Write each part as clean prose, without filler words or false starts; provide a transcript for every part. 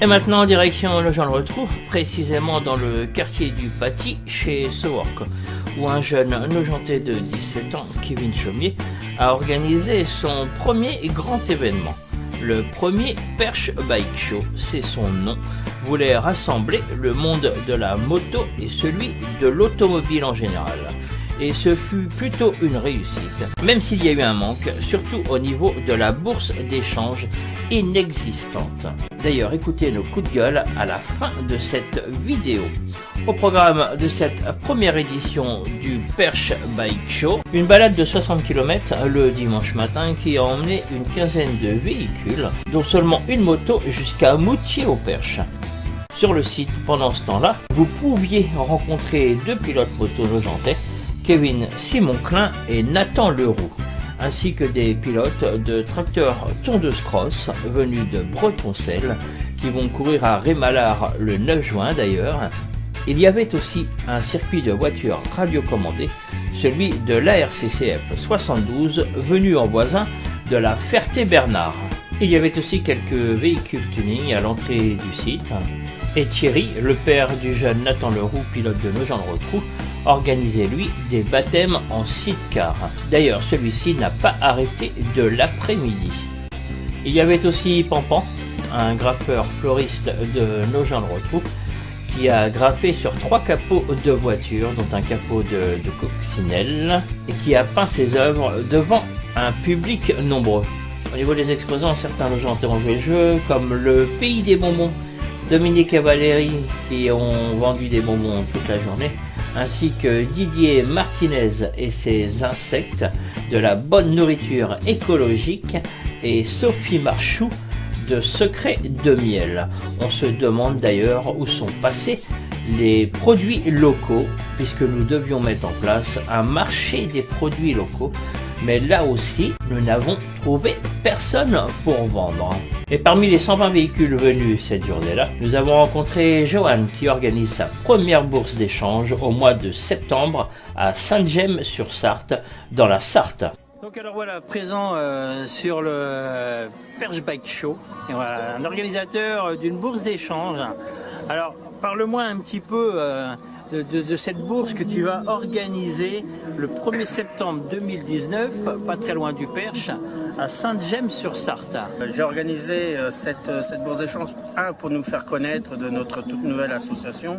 Et maintenant, direction Nogent-le-Rotrou, précisément dans le quartier du Paty, chez Sework, où un jeune Nogentais de 17 ans, Kevin Chaumier, a organisé son premier grand événement. Le premier Perche Bike Show, c'est son nom, voulait rassembler le monde de la moto et celui de l'automobile en général. Et ce fut plutôt une réussite, même s'il y a eu un manque, surtout au niveau de la bourse d'échange inexistante. D'ailleurs, écoutez nos coups de gueule à la fin de cette vidéo. Au programme de cette première édition du Perche Bike Show, une balade de 60 km le dimanche matin qui a emmené une quinzaine de véhicules, dont seulement une moto jusqu'à Moutier au Perche. Sur le site, pendant ce temps-là, vous pouviez rencontrer deux pilotes moto nogentais, Kevin Simon-Klein et Nathan Leroux, ainsi que des pilotes de tracteurs tondeuse cross venus de Bretoncelle qui vont courir à Rémalard le 9 juin d'ailleurs. Il y avait aussi un circuit de voitures radiocommandées, celui de l'ARCCF 72 venu en voisin de la Ferté-Bernard. Il y avait aussi quelques véhicules tuning à l'entrée du site. Et Thierry, le père du jeune Nathan Leroux, pilote de Nogent-le-Rotrou, organisait lui des baptêmes en sidecar. D'ailleurs, celui-ci n'a pas arrêté de l'après-midi. Il y avait aussi Pampan, un graffeur floriste de Nogent-le-Rotrou, qui a graffé sur 3 capots de voitures, dont un capot de coccinelle, et qui a peint ses œuvres devant un public nombreux. Au niveau des exposants, certains Nogentais ont joué le jeu, comme le Pays des Bonbons, Dominique et Valérie, qui ont vendu des bonbons toute la journée, ainsi que Didier Martinez et ses insectes, de la bonne nourriture écologique, et Sophie Marchou de Secrets de miel. On se demande d'ailleurs où sont passés les produits locaux, puisque nous devions mettre en place un marché des produits locaux, mais là aussi, nous n'avons trouvé personne pour vendre. Et parmi les 120 véhicules venus cette journée-là, nous avons rencontré Johan qui organise sa première bourse d'échange au mois de septembre à Saint-Gemme-sur-Sarthe, dans la Sarthe. Donc alors voilà, présent sur le Perche Bike Show, et voilà, un organisateur d'une bourse d'échange. Alors, parle-moi un petit peu de cette bourse que tu vas organiser le 1er septembre 2019, pas très loin du Perche, à Saint-Gemme-sur-Sarthe. J'ai organisé cette bourse d'échange, pour nous faire connaître de notre toute nouvelle association,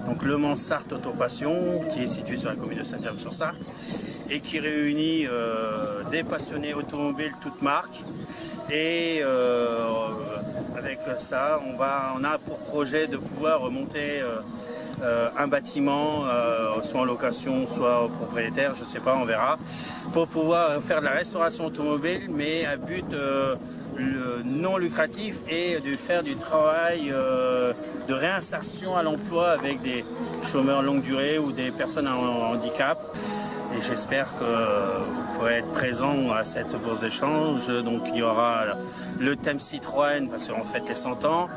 donc Le Mans Sarthe Autopassion, qui est située sur la commune de Saint-Gemme-sur-Sarthe, et qui réunit des passionnés automobiles toutes marques. Et avec ça, on a pour projet de pouvoir monter un bâtiment, soit en location, soit au propriétaire, je sais pas, on verra, pour pouvoir faire de la restauration automobile, mais à but non lucratif, et de faire du travail de réinsertion à l'emploi avec des chômeurs longue durée ou des personnes en handicap. Et j'espère que vous pourrez être présents à cette bourse d'échange. Donc il y aura le thème Citroën, parce qu'on fête les 100 ans,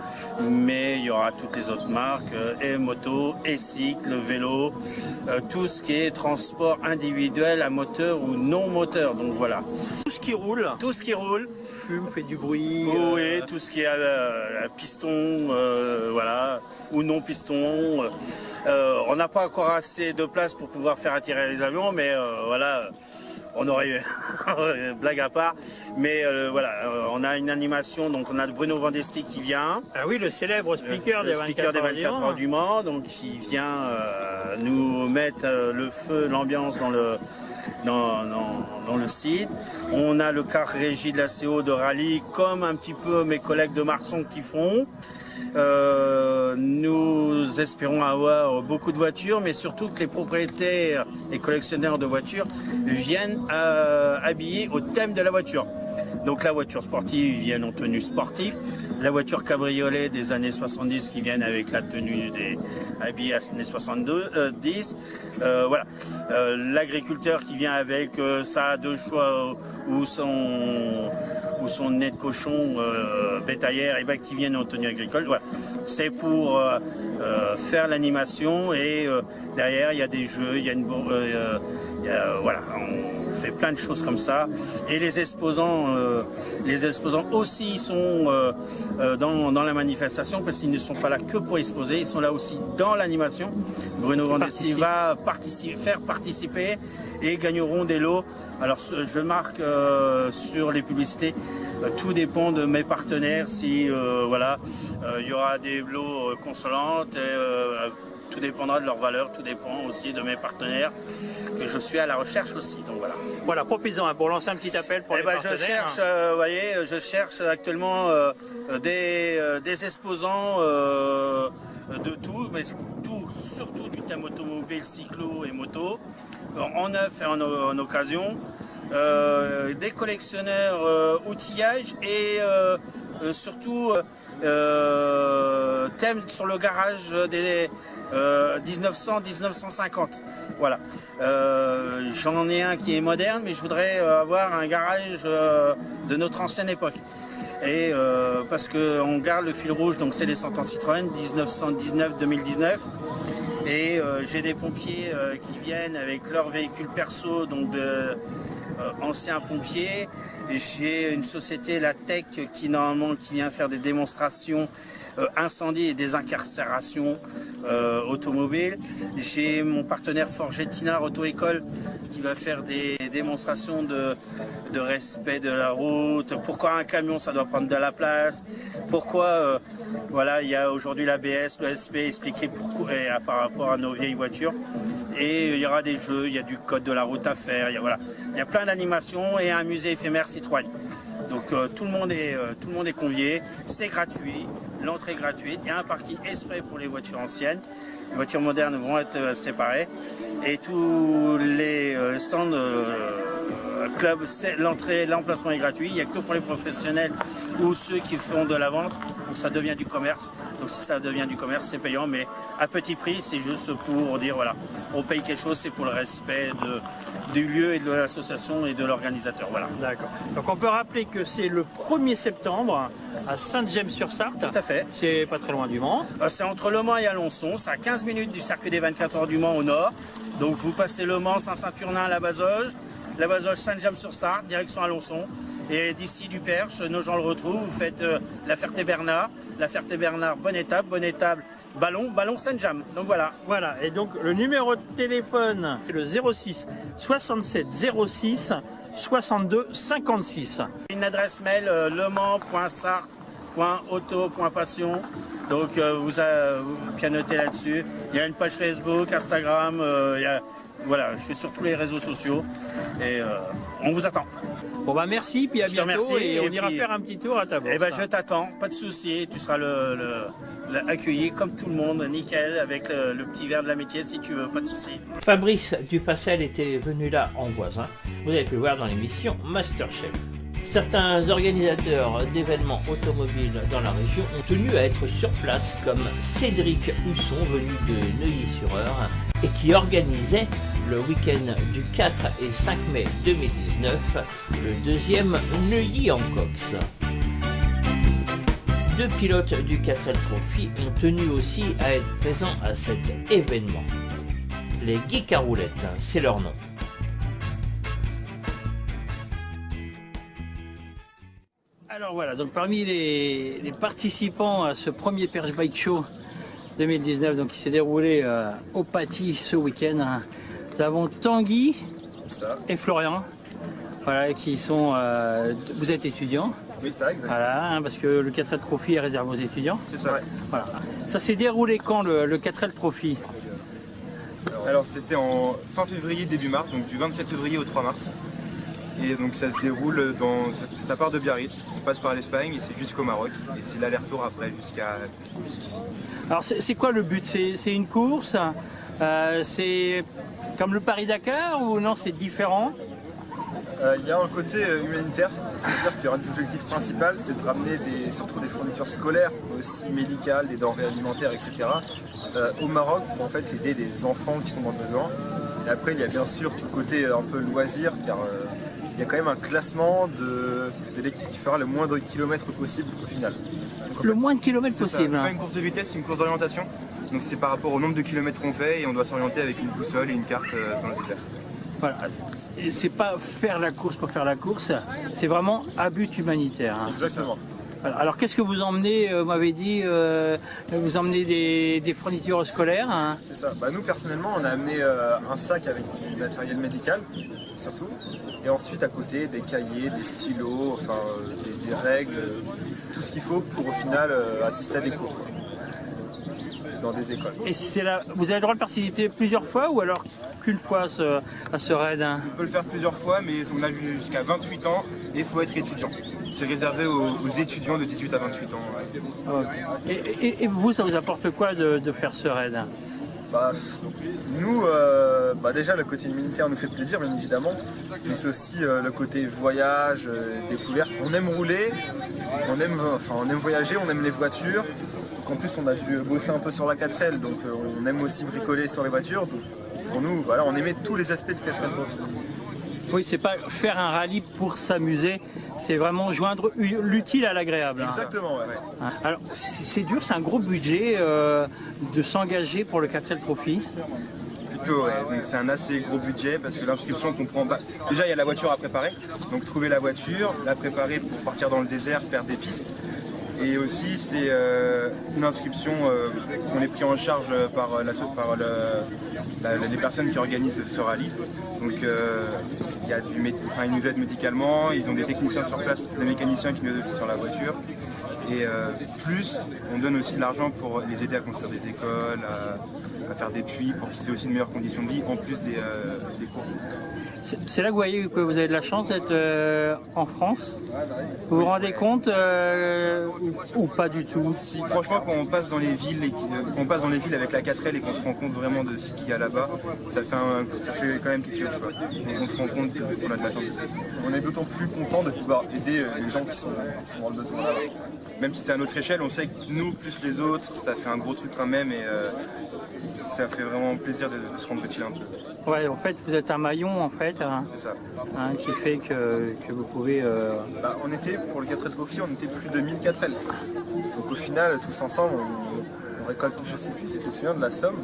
mais il y aura toutes les autres marques, et moto, et cycle, vélo, tout ce qui est transport individuel à moteur ou non moteur. Donc voilà. Tout ce qui roule. Tout ce qui roule. Fume, fait du bruit. Oui, tout ce qui est à piston, voilà, ou non piston. On n'a pas encore assez de place pour pouvoir faire attirer les avions, mais voilà, on aurait blague à part. Mais voilà, on a une animation, donc on a Bruno Vandesti qui vient. Ah oui, le célèbre speaker des 24 heures du Mans, donc qui vient nous mettre le feu, l'ambiance dans le site. On a le car régie de la CO de rallye, comme un petit peu mes collègues de Marson qui font. Nous espérons avoir beaucoup de voitures, mais surtout que les propriétaires et collectionneurs de voitures viennent habillés au thème de la voiture. Donc la voiture sportive vient en tenue sportive, la voiture cabriolet des années 70 qui viennent avec la tenue des habillés des années 70. Voilà, l'agriculteur qui vient avec sa deux choix ou son nez de cochon bétaillère, et ben, qui viennent en tenue agricole. Voilà. C'est pour faire l'animation, et derrière il y a des jeux, il y a une voilà, on fait plein de choses comme ça. Et les exposants aussi sont dans la manifestation parce qu'ils ne sont pas là que pour exposer, ils sont là aussi dans l'animation. Bruno Vandesti va faire participer et gagneront des lots. Alors je marque sur les publicités, tout dépend de mes partenaires. Si voilà, il y aura des lots consolantes. Tout dépendra de leur valeur, tout dépend aussi de mes partenaires, que je suis à la recherche aussi. Donc voilà. Voilà, profitez-en pour lancer un petit appel pour les partenaires. Je cherche actuellement des exposants de tout, mais tout, surtout du thème automobile, cyclo et moto, en neuf et en occasion, des collectionneurs outillage et surtout thème sur le garage des 1900-1950. Voilà. J'en ai un qui est moderne, mais je voudrais avoir un garage de notre ancienne époque. Et parce qu'on garde le fil rouge, donc c'est les 100 ans Citroën, 1919-2019. Et j'ai des pompiers qui viennent avec leur véhicule perso, donc anciens pompiers. J'ai une société, la Tech, qui vient faire des démonstrations incendie et désincarcération automobile. J'ai mon partenaire Forgettina Auto-École qui va faire des démonstrations de respect de la route, pourquoi un camion ça doit prendre de la place, pourquoi voilà, il y a aujourd'hui l'ABS, le SP expliqué pourquoi par rapport à nos vieilles voitures. Et il y aura des jeux, il y a du code de la route à faire, il y a plein d'animations et un musée éphémère Citroën. Donc tout le monde est convié, c'est gratuit, l'entrée est gratuite, il y a un parking exprès pour les voitures anciennes, les voitures modernes vont être séparées et tous les stands club, l'emplacement est gratuit, il n'y a que pour les professionnels ou ceux qui font de la vente, donc ça devient du commerce. Donc si ça devient du commerce, c'est payant, mais à petit prix, c'est juste pour dire voilà, on paye quelque chose, c'est pour le respect du lieu et de l'association et de l'organisateur. Voilà. D'accord. Donc on peut rappeler que c'est le 1er septembre à Saint-James-sur-Sarthe. Tout à fait. C'est pas très loin du Mans. C'est entre Le Mans et Alençon, c'est à 15 minutes du circuit des 24 heures du Mans au nord. Donc vous passez Le Mans, Saint-Saturnin, la Bazoge Saint-James-sur-Sarthe, direction Alençon. Et d'ici du Perche, nos gens le retrouvent, vous faites la Ferté-Bernard, bonne étape, Ballon Saint-James. Donc voilà. Voilà, et donc le numéro de téléphone, c'est le 06 67 06 62 56. Une adresse mail lemans.sarthe.auto.passion. Donc vous pianotez là-dessus. Il y a une page Facebook, Instagram, voilà, je suis sur tous les réseaux sociaux et on vous attend. Bon bah merci, puis à bientôt remercie, et on ira faire un petit tour à ta bourse. Eh ben je t'attends, pas de souci, tu seras accueilli comme tout le monde, nickel, avec le petit verre de l'amitié si tu veux, pas de souci. Fabrice Dufacel était venu là en voisin, vous avez pu le voir dans l'émission Masterchef. Certains organisateurs d'événements automobiles dans la région ont tenu à être sur place, comme Cédric Husson, venu de Neuilly-sur-Eure, et qui organisait le week-end du 4 et 5 mai 2019, le deuxième Neuilly en Cox. Deux pilotes du 4L Trophy ont tenu aussi à être présents à cet événement. Les Geeks à roulettes, c'est leur nom. Alors voilà, donc parmi les participants à ce premier Perche Bike Show 2019, donc qui s'est déroulé au Paty ce week-end, nous avons Tanguy et Florian, voilà, qui sont. Vous êtes étudiants. Oui, ça, exactement. Voilà, parce que le 4L Trophy est réservé aux étudiants. C'est ça, ouais. Voilà. Ça s'est déroulé quand le 4L Trophy? Alors c'était en fin février, début mars, donc du 27 février au 3 mars. Et donc ça se déroule ça part de Biarritz, on passe par l'Espagne et c'est jusqu'au Maroc. Et c'est l'aller-retour après jusqu'ici. Alors c'est quoi le but? C'est une course? C'est comme le Paris-Dakar ou non, c'est différent? Il y a un côté humanitaire, c'est-à-dire qu'il y aura des objectifs principaux, c'est de ramener surtout des fournitures scolaires, mais aussi médicales, des denrées alimentaires, etc. Au Maroc pour en fait aider des enfants qui sont dans le besoin. Et après il y a bien sûr tout le côté un peu loisir, car il y a quand même un classement de l'équipe qui fera le moins de kilomètres possible au final. Donc, le moins de kilomètres possible. C'est pas une course de vitesse, c'est une course d'orientation. Donc c'est par rapport au nombre de kilomètres qu'on fait et on doit s'orienter avec une boussole et une carte dans le désert. Voilà. c'est pas faire la course pour faire la course, c'est vraiment à but humanitaire. Hein. Exactement. Alors qu'est-ce que vous emmenez, vous m'avez dit, vous emmenez des fournitures scolaires hein. C'est ça. Nous personnellement, on a amené un sac avec du matériel médical, surtout. Et ensuite à côté, des cahiers, des stylos, enfin des règles, tout ce qu'il faut pour au final assister à des cours dans des écoles. Et vous avez le droit de participer plusieurs fois ou alors qu'une fois à ce raid hein. On peut le faire plusieurs fois, mais on a vu jusqu'à 28 ans et il faut être étudiant. C'est réservé aux étudiants de 18 à 28 ans. Ouais. Et vous, ça vous apporte quoi de faire ce raid hein? Nous, déjà le côté humanitaire nous fait plaisir bien évidemment, mais c'est aussi le côté voyage, découverte. On aime rouler, on aime voyager, on aime les voitures. Donc, en plus on a dû bosser un peu sur la 4L, donc on aime aussi bricoler sur les voitures. Donc, pour nous, voilà, on aimait tous les aspects de 4L. Oui, c'est pas faire un rallye pour s'amuser, c'est vraiment joindre l'utile à l'agréable. Hein. Exactement, ouais. Alors, c'est dur, c'est un gros budget de s'engager pour le 4L Trophy. Plutôt, ouais. Donc c'est un assez gros budget parce que l'inscription comprend. Déjà, il y a la voiture à préparer, donc trouver la voiture, la préparer pour partir dans le désert, faire des pistes. Et aussi, c'est une inscription, parce qu'on est pris en charge par les personnes qui organisent ce rallye. Donc, ils nous aident médicalement, ils ont des techniciens sur place, des mécaniciens qui nous aident aussi sur la voiture. Et plus, on donne aussi de l'argent pour les aider à construire des écoles, à faire des puits, pour qu'ils aient aussi de meilleures conditions de vie, en plus des cours. C'est là que vous voyez que vous avez de la chance d'être en France. Vous vous rendez compte ou pas du tout? Si, franchement, quand on passe dans les villes avec la 4L et qu'on se rend compte vraiment de ce qu'il y a là-bas, ça fait quand même quelque chose. Quoi. Donc on se rend compte qu'on a de la chance. On est d'autant plus content de pouvoir aider les gens qui sont dans le besoin là-bas. Même si c'est à notre échelle, on sait que nous plus les autres, ça fait un gros truc quand même et ça fait vraiment plaisir de se rendre utile un peu. Ouais, en fait, vous êtes un maillon, en fait, c'est ça. Qui fait que vous pouvez... on était, pour le 4L Trophy, on était plus de 1000 4L. Donc au final, tous ensemble, on récolte, je sais plus si tu te souviens de la somme,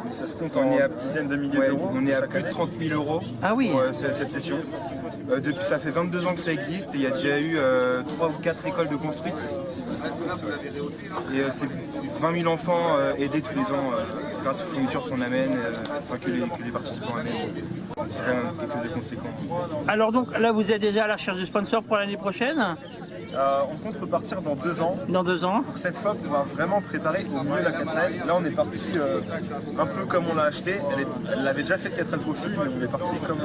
mais ça se compte en dizaines de milliers d'euros. On est à plus de 30 000 euros pour cette session. Ça fait 22 ans que ça existe et il y a déjà eu 3 ou 4 écoles de construites. Et c'est 20 000 enfants aidés tous les ans grâce aux fournitures qu'on amène, que les participants amènent. C'est quand même quelque chose de conséquent. Alors donc là vous êtes déjà à la recherche de sponsors pour l'année prochaine? On compte repartir dans 2 ans. Dans 2 ans. Pour cette fois, pouvoir vraiment préparer au mieux la 4L. Là, on est parti un peu comme on l'a acheté. Elle l'avait déjà fait le 4L Trophy, mais on est parti comme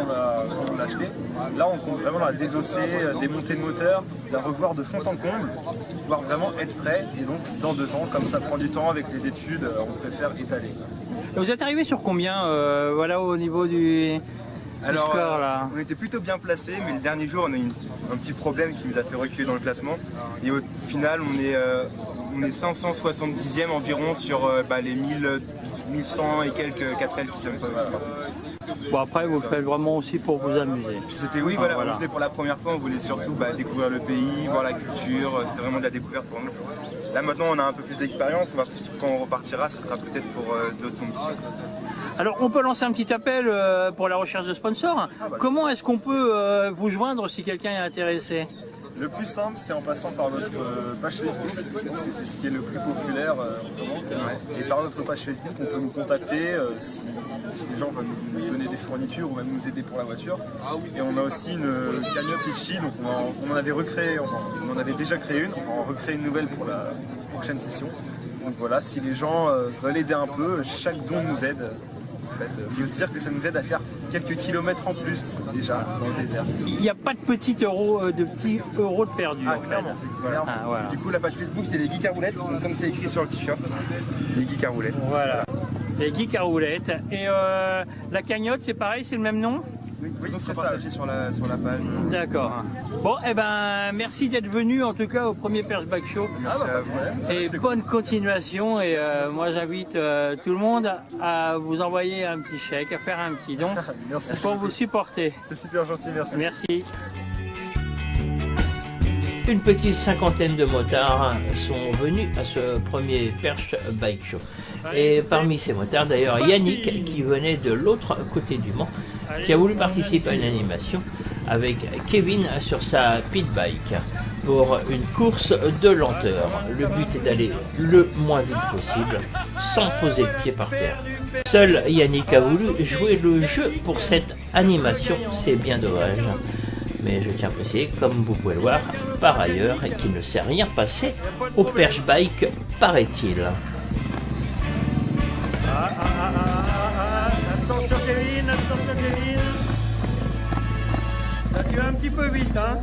on l'a acheté. Là, on compte vraiment la désosser, démonter le moteur, la revoir de fond en comble, pouvoir vraiment être prêt. Et donc, dans 2 ans, comme ça prend du temps avec les études, on préfère étaler. Vous êtes arrivé sur combien au niveau du score là? On était plutôt bien placés, mais le dernier jour, on a eu un petit problème qui nous a fait reculer dans le classement. Et au final, on est 570e environ sur les 1100 et quelques 4L qui sont partis. Bon, après, vous le faites vraiment aussi pour vous amuser. C'était, on venait pour la première fois, on voulait surtout découvrir le pays, voir la culture, c'était vraiment de la découverte pour nous. Là maintenant, on a un peu plus d'expérience, quand on repartira, ça sera peut-être pour d'autres ambitions. Alors on peut lancer un petit appel pour la recherche de sponsors. Comment est-ce qu'on peut vous joindre si quelqu'un est intéressé? Le plus simple, c'est en passant par notre page Facebook. Je pense que c'est ce qui est le plus populaire en ce moment. Et par notre page Facebook, on peut nous contacter si les gens veulent nous donner des fournitures ou même nous aider pour la voiture. Et on a aussi une cagnotte Litchi, donc on en avait déjà créé une. On va en recréer une nouvelle pour la prochaine session. Donc voilà, si les gens veulent aider un peu, chaque don nous aide. Il faut se dire que ça nous aide à faire quelques kilomètres en plus déjà dans le désert. Il n'y a pas de petits euros de perdu en clairement, fait. Voilà. Voilà. Du coup la page Facebook c'est les Geeks à roulettes, donc comme c'est écrit sur le t-shirt, les Geeks à roulettes. Voilà, les Geeks à roulettes. Et la cagnotte c'est pareil, c'est le même nom? Oui, c'est ça, sur la page. D'accord. Bon, merci d'être venu en tout cas au premier Perche Bike Show. Merci à vous. Et bonne continuation. Et moi j'invite tout le monde à vous envoyer un petit chèque, à faire un petit don pour vous supporter. C'est super gentil, merci. Merci. Une petite cinquantaine de motards sont venus à ce premier Perche Bike Show. Et parmi ces motards d'ailleurs Yannick qui venait de l'autre côté du Mans qui a voulu participer à une animation avec Kevin sur sa pit bike pour une course de lenteur. Le but est d'aller le moins vite possible sans poser le pied par terre. Seul Yannick a voulu jouer le jeu pour cette animation, c'est bien dommage. Mais je tiens à préciser, comme vous pouvez le voir, par ailleurs, qu'il ne s'est rien passé au perche bike, paraît-il. Attention Kevin, attention Kevin. Ça fait un petit peu vite, hein.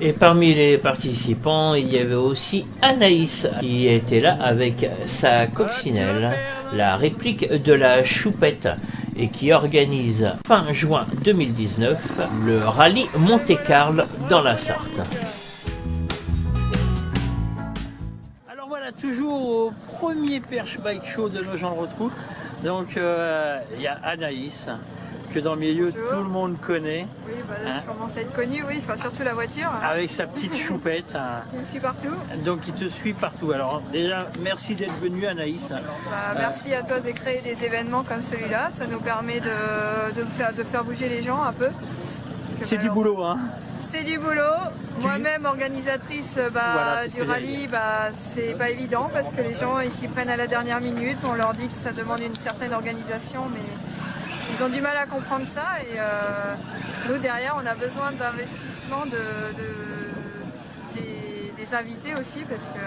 Et parmi les participants, il y avait aussi Anaïs qui était là avec sa coccinelle, la réplique de la Choupette, et qui organise fin juin 2019 le rallye Monte-Carlo dans la Sarthe. Alors voilà, toujours au premier Perche Bike Show de Nogent-le-Rotrou. Donc il y a Anaïs, que dans le milieu tout le monde connaît. Oui, bah là, je commence à être connue, oui, enfin, surtout la voiture. Avec sa petite choupette. Il me suit partout. Donc il te suit partout. Alors déjà, merci d'être venu Anaïs. Merci à toi de créer des événements comme celui-là. Ça nous permet de faire bouger les gens un peu. C'est du boulot, hein. C'est du boulot. Moi-même, organisatrice du rallye, c'est pas évident parce que les gens ils s'y prennent à la dernière minute. On leur dit que ça demande une certaine organisation, mais ils ont du mal à comprendre ça. Et nous, derrière, on a besoin d'investissement des invités aussi parce que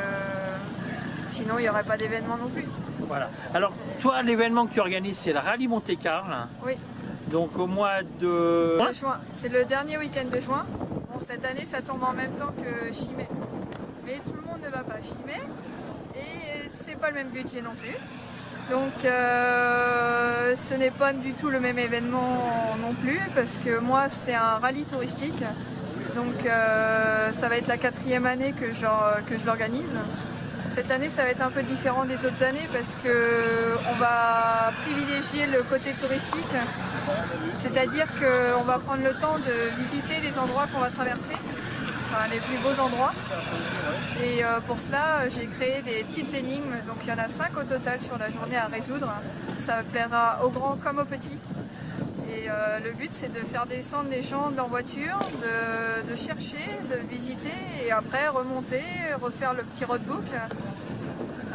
sinon, il n'y aurait pas d'événement non plus. Voilà. Alors, toi, l'événement que tu organises, c'est le rallye Monte-Carlo. Oui. Donc au mois de juin. C'est le dernier week-end de juin. Bon, cette année, ça tombe en même temps que Chimay. Mais tout le monde ne va pas à Chimay. Et c'est pas le même budget non plus. Donc ce n'est pas du tout le même événement non plus. Parce que moi, c'est un rallye touristique. Donc ça va être la 4e année que je l'organise. Cette année, ça va être un peu différent des autres années parce qu'on va privilégier le côté touristique. C'est-à-dire qu'on va prendre le temps de visiter les endroits qu'on va traverser, enfin, les plus beaux endroits. Et pour cela, j'ai créé des petites énigmes. Donc il y en a 5 au total sur la journée à résoudre. Ça plaira aux grands comme aux petits. Et le but, c'est de faire descendre les gens de leur voiture, de chercher, de visiter et après remonter, refaire le petit roadbook.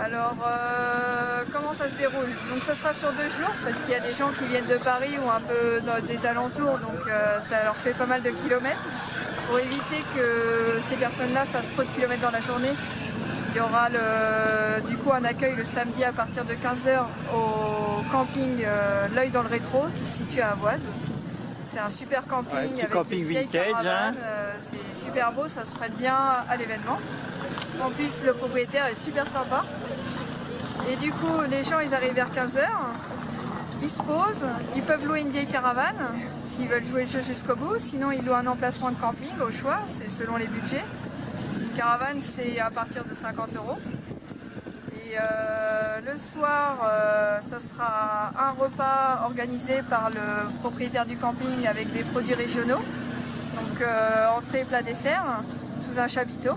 Alors, comment ça se déroule? Donc ça sera sur 2 jours parce qu'il y a des gens qui viennent de Paris ou un peu des alentours, donc ça leur fait pas mal de kilomètres. Pour éviter que ces personnes-là fassent trop de kilomètres dans la journée, il y aura du coup un accueil le samedi à partir de 15h au camping L'Œil dans le Rétro qui se situe à Avoise. C'est un super camping avec camping des vieilles vintage, caravanes. C'est super beau, ça se prête bien à l'événement. En plus, le propriétaire est super sympa. Et du coup, les gens, ils arrivent vers 15h, ils se posent, ils peuvent louer une vieille caravane s'ils veulent jouer le jeu jusqu'au bout. Sinon, ils louent un emplacement de camping au choix, c'est selon les budgets. Une caravane, c'est à partir de 50 €. Et le soir, ça sera un repas organisé par le propriétaire du camping avec des produits régionaux. Donc entrée, plat, dessert, sous un chapiteau.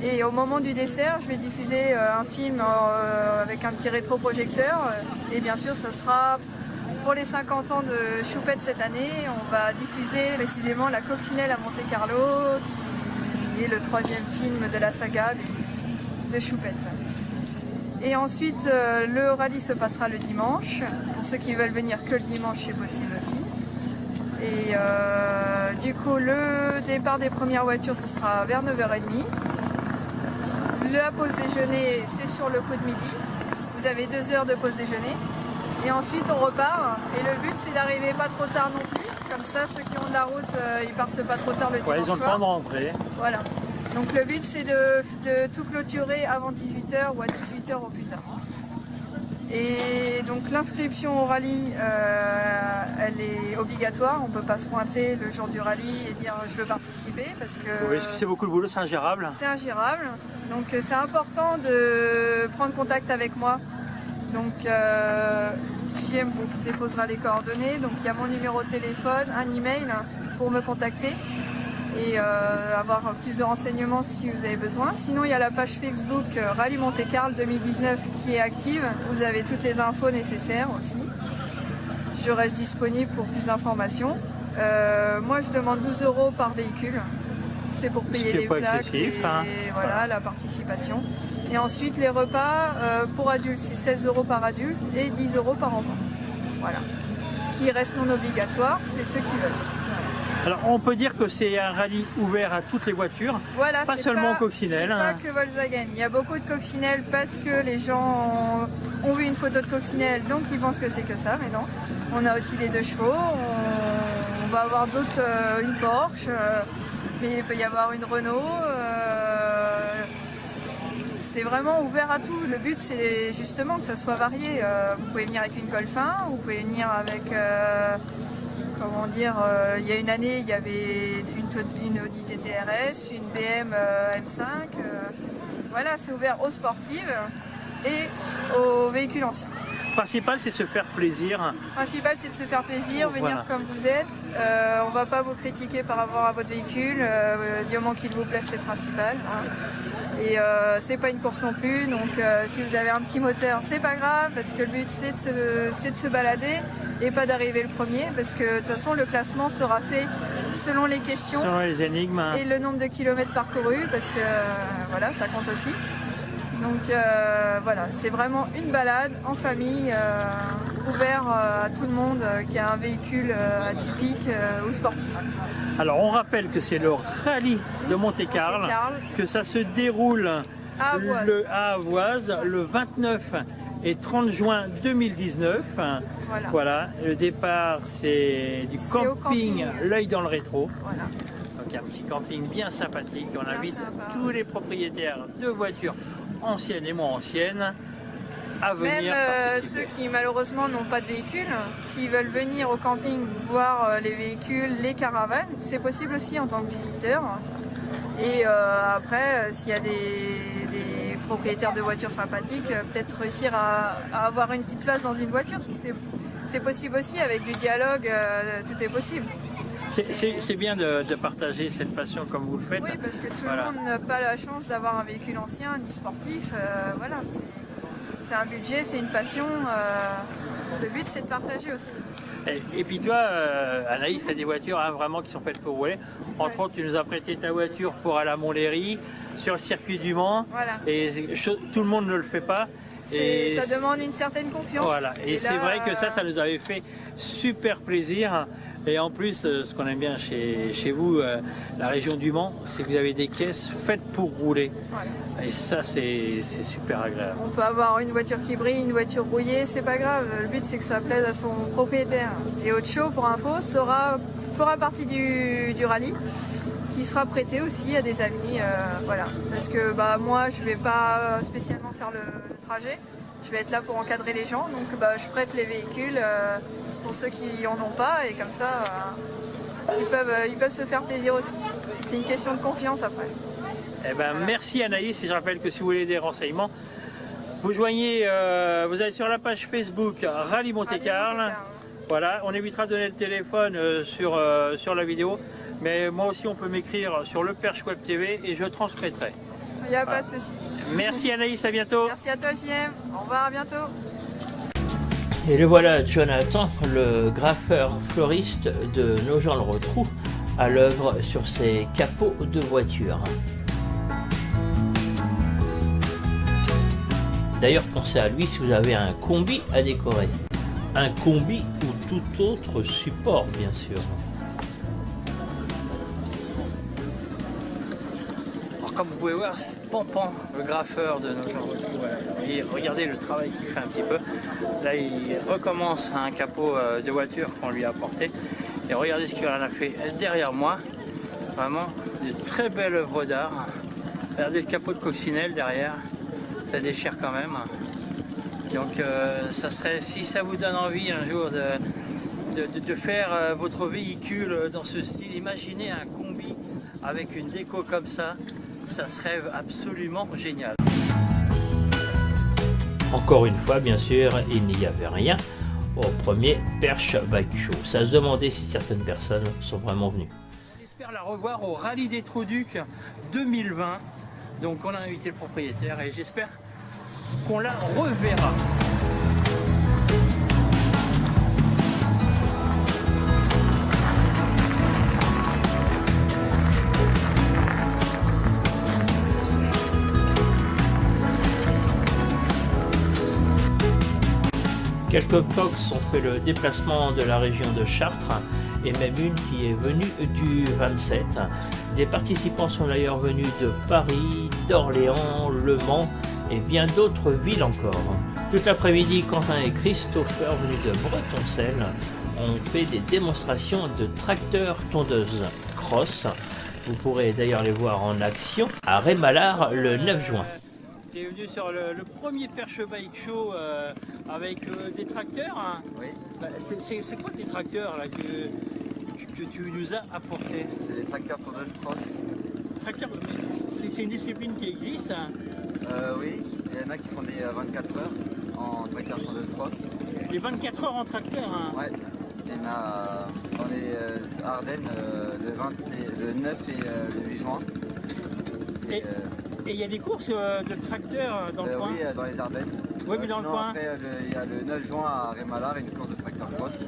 Et au moment du dessert, je vais diffuser un film avec un petit rétroprojecteur. Et bien sûr, ça sera pour les 50 ans de Choupette cette année. On va diffuser précisément La Coccinelle à Monte-Carlo, qui est le 3e film de la saga de Choupette. Et ensuite, le rallye se passera le dimanche. Pour ceux qui veulent venir que le dimanche, c'est possible aussi. Et du coup, le départ des premières voitures, ce sera vers 9h30. La pause déjeuner, c'est sur le coup de midi. Vous avez 2 heures de pause déjeuner. Et ensuite, on repart. Et le but, c'est d'arriver pas trop tard non plus. Comme ça, ceux qui ont de la route, ils partent pas trop tard le dimanche ils ont le temps de rentrer. Voilà. Donc le but, c'est de tout clôturer avant 18h ou à 18h au plus tard. Et donc l'inscription au rallye, elle est obligatoire. On ne peut pas se pointer le jour du rallye et dire je veux participer parce que... Oui, parce que c'est beaucoup de boulot, c'est ingérable. C'est ingérable. Donc c'est important de prendre contact avec moi. Donc JM vous déposera les coordonnées. Donc il y a mon numéro de téléphone, un email pour me contacter et avoir plus de renseignements si vous avez besoin. Sinon, il y a la page Facebook Rallye Monte-Carlo 2019 qui est active. Vous avez toutes les infos nécessaires aussi. je reste disponible pour plus d'informations. Moi, je demande 12 € par véhicule. C'est pour payer les plaques et voilà, la participation. Et ensuite, les repas pour adultes, c'est 16 € par adulte et 10 € par enfant. Voilà. Qui reste non obligatoire, c'est ceux qui veulent. Alors, on peut dire que c'est un rallye ouvert à toutes les voitures, voilà, pas seulement coccinelle. C'est pas que Volkswagen. Il y a beaucoup de coccinelles parce que les gens ont vu une photo de coccinelle, donc ils pensent que c'est que ça, mais non. On a aussi des 2 chevaux, on va avoir d'autres, une Porsche, mais il peut y avoir une Renault. C'est vraiment ouvert à tout. Le but, c'est justement que ça soit varié. Vous pouvez venir avec une Golf 1, vous pouvez venir avec... comment dire, il y a une année, il y avait une Audi TT-RS, une BM M5. Voilà, c'est ouvert aux sportives et aux véhicules anciens. Le principal, c'est de se faire plaisir. Le principal, c'est de se faire plaisir, venir voilà. comme vous êtes. On ne va pas vous critiquer par rapport à votre véhicule. Du moment qu'il vous plaît, c'est le principal. Hein. Et c'est pas une course non plus, donc si vous avez un petit moteur, c'est pas grave, parce que le but c'est de se balader et pas d'arriver le premier, parce que de toute façon le classement sera fait selon les questions, selon les énigmes et le nombre de kilomètres parcourus, parce que voilà, ça compte aussi. Donc voilà, c'est vraiment une balade en famille, ouvert à tout le monde qui a un véhicule atypique ou sportif. Alors on rappelle que c'est le rallye de Monte-Carlo, que ça se déroule à Avoise le 29 et 30 juin 2019. Voilà. Le départ c'est du camping L'Œil dans le Rétro. Voilà. Donc un petit camping bien sympathique. On invite tous les propriétaires de voitures anciennes et moins anciennes à venir même ceux qui malheureusement n'ont pas de véhicule, s'ils veulent venir au camping voir les véhicules, les caravanes, c'est possible aussi en tant que visiteur. Et après, s'il y a des propriétaires de voitures sympathiques, peut-être réussir à avoir une petite place dans une voiture, c'est possible aussi, avec du dialogue, tout est possible. C'est bien de partager cette passion comme vous le faites. Oui, parce que tout le monde n'a pas la chance d'avoir un véhicule ancien ni sportif. Voilà, c'est un budget, c'est une passion. Le but, c'est de partager aussi. Et puis toi, Anaïs, tu as des voitures vraiment qui sont faites pour rouler. Entre autres, tu nous as prêté ta voiture pour aller à Montlhéry, sur le circuit du Mans. Voilà. Et tout le monde ne le fait pas. Et ça demande une certaine confiance. Voilà. Et c'est vrai que ça nous avait fait super plaisir. Et en plus, ce qu'on aime bien chez vous, la région du Mans, c'est que vous avez des caisses faites pour rouler. Voilà. Et ça, c'est super agréable. On peut avoir une voiture qui brille, une voiture rouillée, c'est pas grave. Le but, c'est que ça plaise à son propriétaire. Et Haute Chaux, pour info, fera partie du rallye, qui sera prêté aussi à des amis. Voilà. Parce que moi, je vais pas spécialement faire le trajet. Je vais être là pour encadrer les gens. Donc, je prête les véhicules pour ceux qui en ont pas, et comme ça ils peuvent se faire plaisir aussi. C'est une question de confiance après. Eh ben, merci Anaïs, et je rappelle que si vous voulez des renseignements, vous joignez, vous allez sur la page Facebook Rallye Monte-Carlo. Voilà, on évitera de donner le téléphone sur la vidéo, mais moi aussi on peut m'écrire sur Le Perche Web TV et je transmettrai. Il n'y a pas de souci. Merci Anaïs, à bientôt. Merci à toi JM, au revoir, à bientôt. Et le voilà, Jonathan, le graffeur fleuriste de Nogent-le-Rotrou, à l'œuvre sur ses capots de voitures. D'ailleurs, pensez à lui si vous avez un combi à décorer. Un combi ou tout autre support, bien sûr. Alors, comme vous pouvez voir, c'est Pampan, le graffeur de Nogent-le-Rotrou. Et regardez le travail qu'il fait un petit peu. Là, il recommence un capot de voiture qu'on lui a apporté. Et regardez ce qu'il en a fait derrière moi. Vraiment, de très belles œuvres d'art. Regardez le capot de coccinelle derrière. Ça déchire quand même. Donc, ça serait, si ça vous donne envie un jour de faire votre véhicule dans ce style, imaginez un combi avec une déco comme ça. Ça serait absolument génial. Encore une fois, bien sûr, il n'y avait rien au premier Perche Bike Show. Ça se demandait si certaines personnes sont vraiment venues. J'espère la revoir au Rallye des Trous-Ducs 2020. Donc on a invité le propriétaire et j'espère qu'on la reverra. Quelques coques ont fait le déplacement de la région de Chartres et même une qui est venue du 27. Des participants sont d'ailleurs venus de Paris, d'Orléans, Le Mans et bien d'autres villes encore. Toute l'après-midi, Quentin et Christopher, venus de Bretonцel, ont fait des démonstrations de tracteurs tondeuses cross. Vous pourrez d'ailleurs les voir en action à Rémalard le 9 juin. Tu es venu sur le premier Perche Bike Show avec des tracteurs. Hein. Oui. Bah, c'est quoi tes tracteurs là, que tu nous as apportés? C'est des tracteurs tondeuses cross. Tracteurs, c'est une discipline qui existe. Hein. Oui, il y en a qui font des 24 heures en tracteur tondeuse cross. Les 24 heures en tracteur. Hein. Ouais. Il y en a dans les Ardennes le 9 et le 8 juin. Et il y a des courses de tracteurs dans le coin? Oui, dans les Ardennes. Oui, mais dans sinon, le coin. Après, il y a le 9 juin à Rémalard, une course de tracteur cross.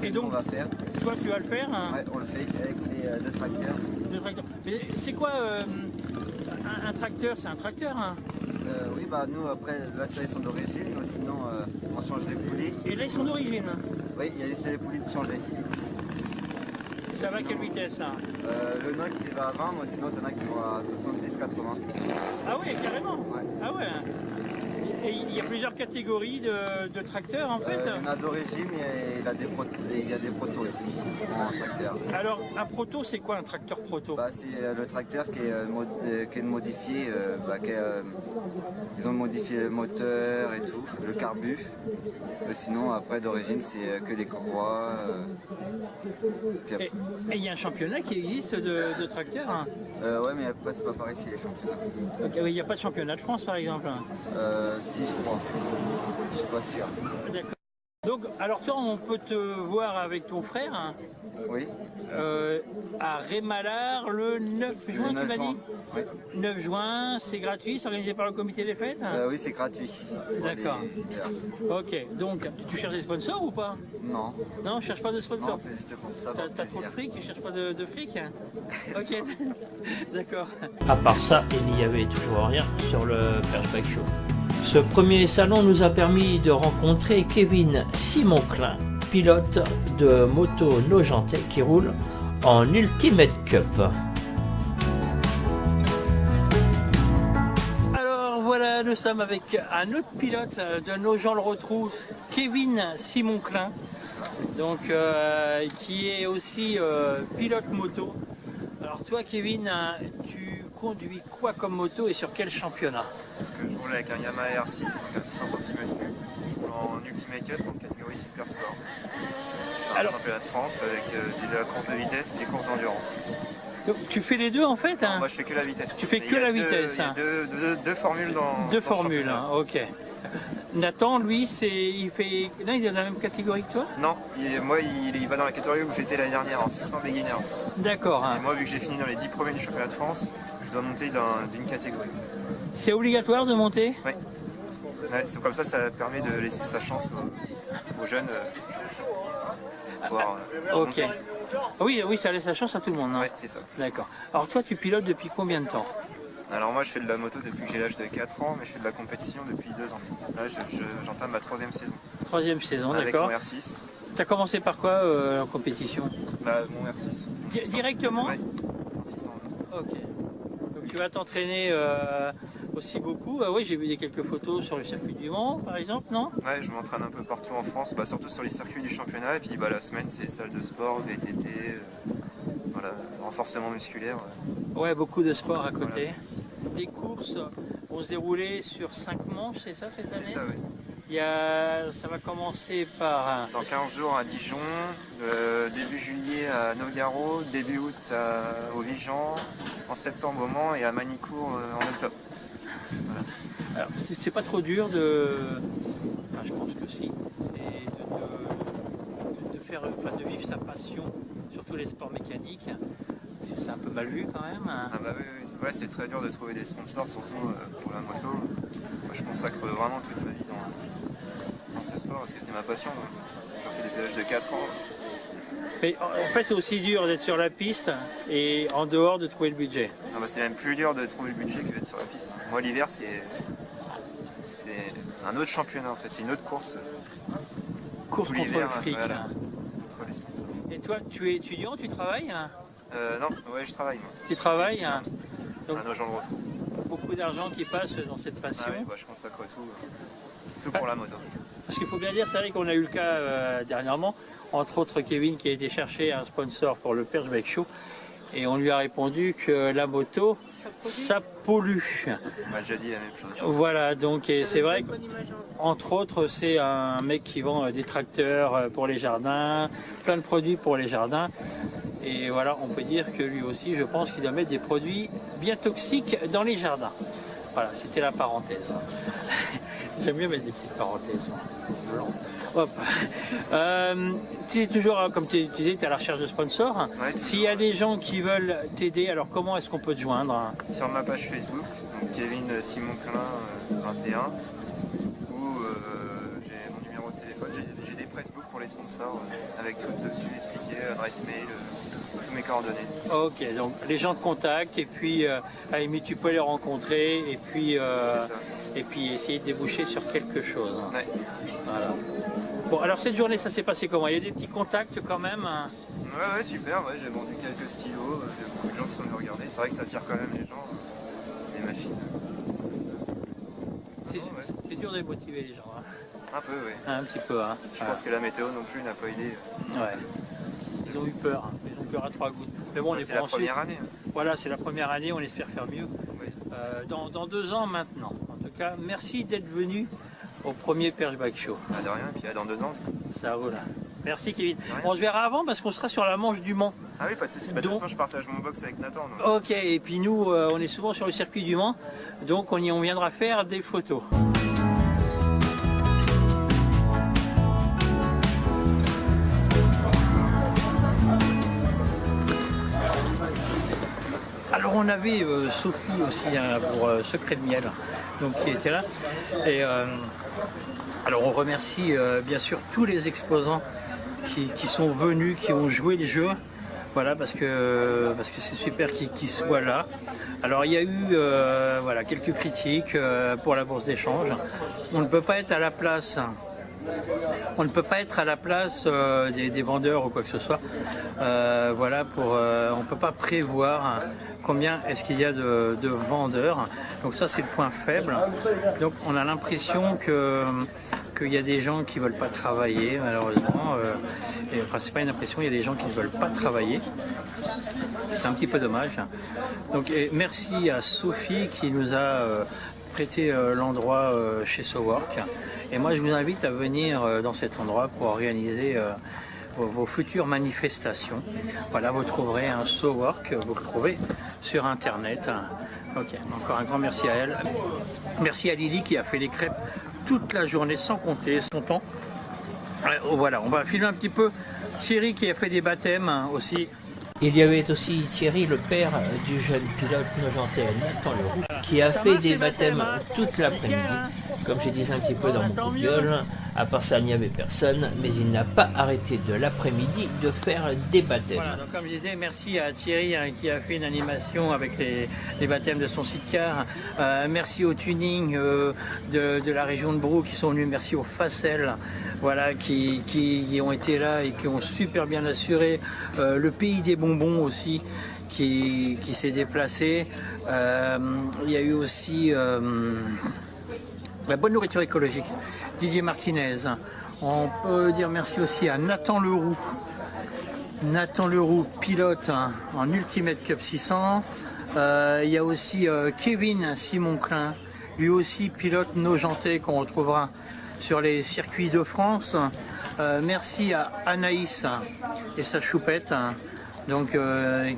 Et donc, on va faire. toi, tu vas le faire? Hein. Ouais, on le fait avec les deux tracteurs. Mais c'est quoi un tracteur? C'est un tracteur, hein. Oui, bah nous, après, là, ils sont d'origine, sinon, on change les poulies. Et là, ils sont d'origine. Oui, il y a juste les poulies de changer. Ça va à quelle vitesse, hein? Le NOC qui va à 20, moi sinon t'en as qui vont à 70-80. Ah oui, carrément. Ouais. Ah ouais. Et il y a plusieurs catégories de tracteurs en fait. Il y en a d'origine et il y a des protos aussi en tracteur. Alors un proto, c'est quoi un tracteur proto? Bah, c'est le tracteur qui est modifié, ils ont modifié le moteur et tout, le carbu. Sinon après d'origine c'est que des courroies. Et il y a un championnat qui existe de tracteurs, hein? Ouais, mais après c'est pas pareil si les championnats. Okay, il n'y a pas de championnat de France par exemple? Si, je crois. Je suis pas sûr. D'accord. Donc, alors toi, on peut te voir avec ton frère, hein, Oui. à Rémalard le 9 juin, Le 9 tu m'as juin. dit? Oui. 9 juin, c'est gratuit, c'est organisé par le comité des fêtes? Oui, c'est gratuit. D'accord. Ok, donc tu cherches des sponsors ou pas? Non. Non, je cherche pas de Non, sponsors. on fait juste pour ça. T'as trop de fric, tu cherches pas de fric? Ok, d'accord. À part ça, il n'y avait toujours rien sur le Perche Bike Show. Ce premier salon nous a permis de rencontrer Kevin Simonclin, pilote de moto nojentais qui roule en Ultimate Cup. Alors voilà, nous sommes avec un autre pilote de Nogent-le-Rotrou, Kevin Simonclin, donc qui est aussi pilote moto. Alors toi, Kevin, tu conduis quoi comme moto et sur quel championnat? Je roule avec un Yamaha R6, donc un 600 cm3. Je roule en Ultimate Cup, en catégorie Super Sport. C'est un Alors- championnat de France avec de la course de vitesse et des courses d'endurance. Donc, tu fais les deux en fait, hein? Moi je fais que la vitesse. Tu fais Mais que il y a la deux- vitesse, Il y a hein. deux formules dans Deux dans le formules, championnat. hein, ok. Nathan, lui, il fait... Non, il est dans la même catégorie que toi? Non, moi il va dans la catégorie où j'étais l'année dernière, en 600 beginner. D'accord. Et Hein. moi vu que j'ai fini dans les 10 premiers du championnat de France, je dois monter d'une catégorie. C'est obligatoire de monter? Oui. Ouais, c'est comme ça permet de laisser sa chance aux jeunes pouvoir Ok. monter. Oui, oui, ça laisse la chance à tout le monde. Hein. Ouais, c'est ça. D'accord. Alors toi, tu pilotes depuis combien de temps? Alors moi je fais de la moto depuis que j'ai l'âge de 4 ans, mais je fais de la compétition depuis 2 ans. Là j'entame ma 3e saison. Troisième saison, Avec d'accord. mon R6. T'as commencé par quoi en compétition? Bah, mon R6. Directement? Ouais, en 600. Ok. Donc tu vas t'entraîner aussi beaucoup. Ah oui, j'ai vu quelques photos sur le circuit du Mans, par exemple, non? Ouais, je m'entraîne un peu partout en France, bah, surtout sur les circuits du championnat. Et puis bah, la semaine c'est salle de sport, VTT, voilà, renforcement musculaire. Ouais, beaucoup de sport à côté. Les courses vont se dérouler sur 5 manches, c'est ça cette année? C'est ça, oui. Ça va commencer par... Dans 15 jours à Dijon, début juillet à Nogaro, début août au Vigan, en septembre au Mans et à Manicourt en octobre. Voilà. Alors, c'est pas trop dur de... Enfin, je pense que si. C'est de faire, enfin, de vivre sa passion, surtout les sports mécaniques. Parce que c'est un peu mal vu quand même. Ah bah oui, oui. Ouais, c'est très dur de trouver des sponsors, surtout pour la moto. Moi, je consacre vraiment toute ma vie dans ce sport parce que c'est ma passion. J'en fais depuis l'âge de 4 ans. Mais en fait, c'est aussi dur d'être sur la piste et en dehors de trouver le budget. Ah bah, c'est même plus dur de trouver le budget que d'être sur la piste. Moi, l'hiver, c'est un autre championnat en fait, c'est une autre course. course tout contre l'hiver, le fric. voilà, contre les sponsors. Et toi, tu es étudiant, tu travailles? Non, ouais, je travaille moi. Tu travailles? Donc, À Nogent le retrouve. beaucoup d'argent qui passe dans cette passion. Ah oui, bah, je consacre tout pour la moto. Parce qu'il faut bien dire, c'est vrai qu'on a eu le cas dernièrement, entre autres Kevin qui a été chercher un sponsor pour le Perche Bike Show et on lui a répondu que la moto, ça pollue. On m'a déjà dit la même chose. Voilà, donc et c'est vrai qu'entre autres, c'est un mec qui vend des tracteurs pour les jardins, plein de produits pour les jardins. Et voilà, on peut dire que lui aussi, je pense qu'il doit mettre des produits bien toxiques dans les jardins. Voilà, c'était la parenthèse. J'aime bien mettre des petites parenthèses. Hop. Tu es toujours, comme tu disais, tu es à la recherche de sponsors. Ouais, S'il y a des gens qui veulent t'aider, alors comment est-ce qu'on peut te joindre? Sur ma page Facebook, donc Kevin Simon Klein 21, où j'ai mon numéro de téléphone, j'ai des pressbooks pour les sponsors, avec tout dessus expliqué, adresse mail, tous mes coordonnées. Ok, donc les gens te contactent et puis à la limite tu peux les rencontrer et puis, C'est ça. et puis essayer de déboucher sur quelque chose. Ouais. Voilà. Bon, alors cette journée, ça s'est passé comment? Il y a des petits contacts quand même? Ouais, super, ouais, j'ai vendu quelques stylos, il y a beaucoup de gens qui sont venus regarder, c'est vrai que ça attire quand même les gens, les machines. C'est dur de motiver les gens. Hein. Un peu, oui. Un petit peu. Hein. Je pense que la météo non plus n'a pas aidé. Ouais. Ils ont eu peur. Hein. Ils ont peur à trois gouttes. Mais bon, on est C'est la pour première ensuite. année. Voilà, c'est la première année, on espère faire mieux. Oui. Dans 2 ans maintenant. En tout cas, merci d'être venu au premier Perche Bike Show. Pas de rien, et puis dans 2 ans. Ça roule. Merci Kevin. rien. On se verra avant parce qu'on sera sur la Manche du Mans. Ah oui, pas de soucis. Bah, de toute façon, je partage mon box avec Nathan. Donc. Ok, et puis nous, on est souvent sur le circuit du Mans, donc on viendra faire des photos. Alors on avait Sophie aussi hein, pour Secret de Miel, donc qui était là. Et alors on remercie bien sûr tous les exposants qui sont venus, qui ont joué le jeu. Voilà, parce que c'est super qu'ils soient là. Alors il y a eu voilà, quelques critiques pour la bourse d'échange. On ne peut pas être à la place. On ne peut pas être à la place des vendeurs ou quoi que ce soit. Voilà, on ne peut pas prévoir combien est-ce qu'il y a de vendeurs. Donc ça c'est le point faible. Donc on a l'impression qu'il y a des gens qui ne veulent pas travailler malheureusement. Enfin c'est pas une impression, il y a des gens qui ne veulent pas travailler. C'est un petit peu dommage. Donc merci à Sophie qui nous a prêté l'endroit chez SoWork. Et moi je vous invite à venir dans cet endroit pour organiser vos futures manifestations. Voilà, vous trouverez un SoWork, vous le trouvez sur internet. Ok, encore un grand merci à elle. Merci à Lily qui a fait les crêpes toute la journée sans compter son temps. Voilà, on va filmer un petit peu Thierry qui a fait des baptêmes aussi. Il y avait aussi Thierry, le père du jeune pilote nogentais Nathan Leroux, qui a fait des baptêmes toute l'après-midi. Comme je disais un petit peu dans mon coup de gueule, à part ça, il n'y avait personne, mais il n'a pas arrêté de l'après-midi de faire des baptêmes. Voilà, donc comme je disais, merci à Thierry hein, qui a fait une animation avec les baptêmes de son sidecar. Merci au tuning de la région de Brou qui sont venus. Merci aux Facel voilà, qui ont été là et qui ont super bien assuré. Le pays des bonbons aussi qui s'est déplacé. Il y a eu aussi la bonne nourriture écologique, Didier Martinez. On peut dire merci aussi à Nathan Leroux. Nathan Leroux, pilote hein, en Ultimate Cup 600. Il y a aussi Kevin Simon Klein, lui aussi pilote nogentais qu'on retrouvera sur les circuits de France. Merci à Anaïs et sa choupette. Donc,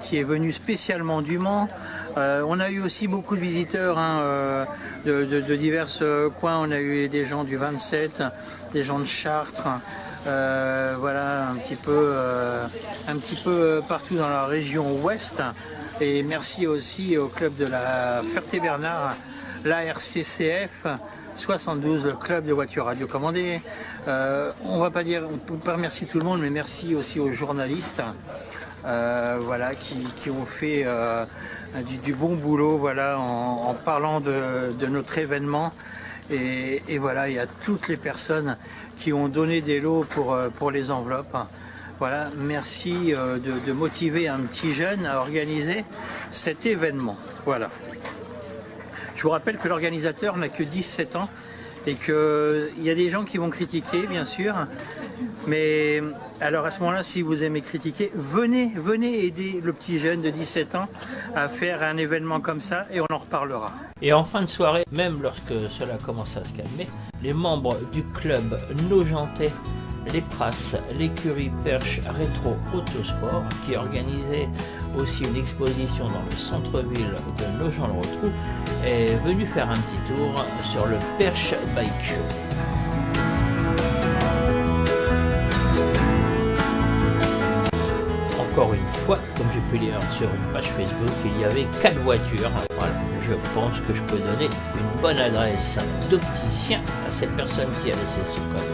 qui est venu spécialement du Mans. On a eu aussi beaucoup de visiteurs hein, de divers coins. On a eu des gens du 27, des gens de Chartres, voilà, un petit peu partout dans la région ouest. Et merci aussi au club de la Ferté-Bernard, l'ARCCF 72, le club de voitures radiocommandées. On peut pas remercier tout le monde, mais merci aussi aux journalistes. Voilà, qui ont fait du bon boulot voilà, en parlant de notre événement Et voilà, il y a toutes les personnes qui ont donné des lots pour les enveloppes. Voilà, merci de motiver un petit jeune à organiser cet événement. Voilà. Je vous rappelle que l'organisateur n'a que 17 ans et qu'il y a des gens qui vont critiquer, bien sûr. Mais alors à ce moment-là, si vous aimez critiquer, venez aider le petit jeune de 17 ans à faire un événement comme ça et on en reparlera. Et en fin de soirée, même lorsque cela commence à se calmer, les membres du club Nogentais, les Pras, l'écurie Perche Rétro Autosport, qui organisait aussi une exposition dans le centre-ville de Nogent-le-Rotrou, est venu faire un petit tour sur le Perche Bike Show. Encore une fois, comme j'ai pu lire sur une page Facebook, il y avait 4 voitures. Voilà, je pense que je peux donner une bonne adresse d'opticien à cette personne qui a laissé ce code.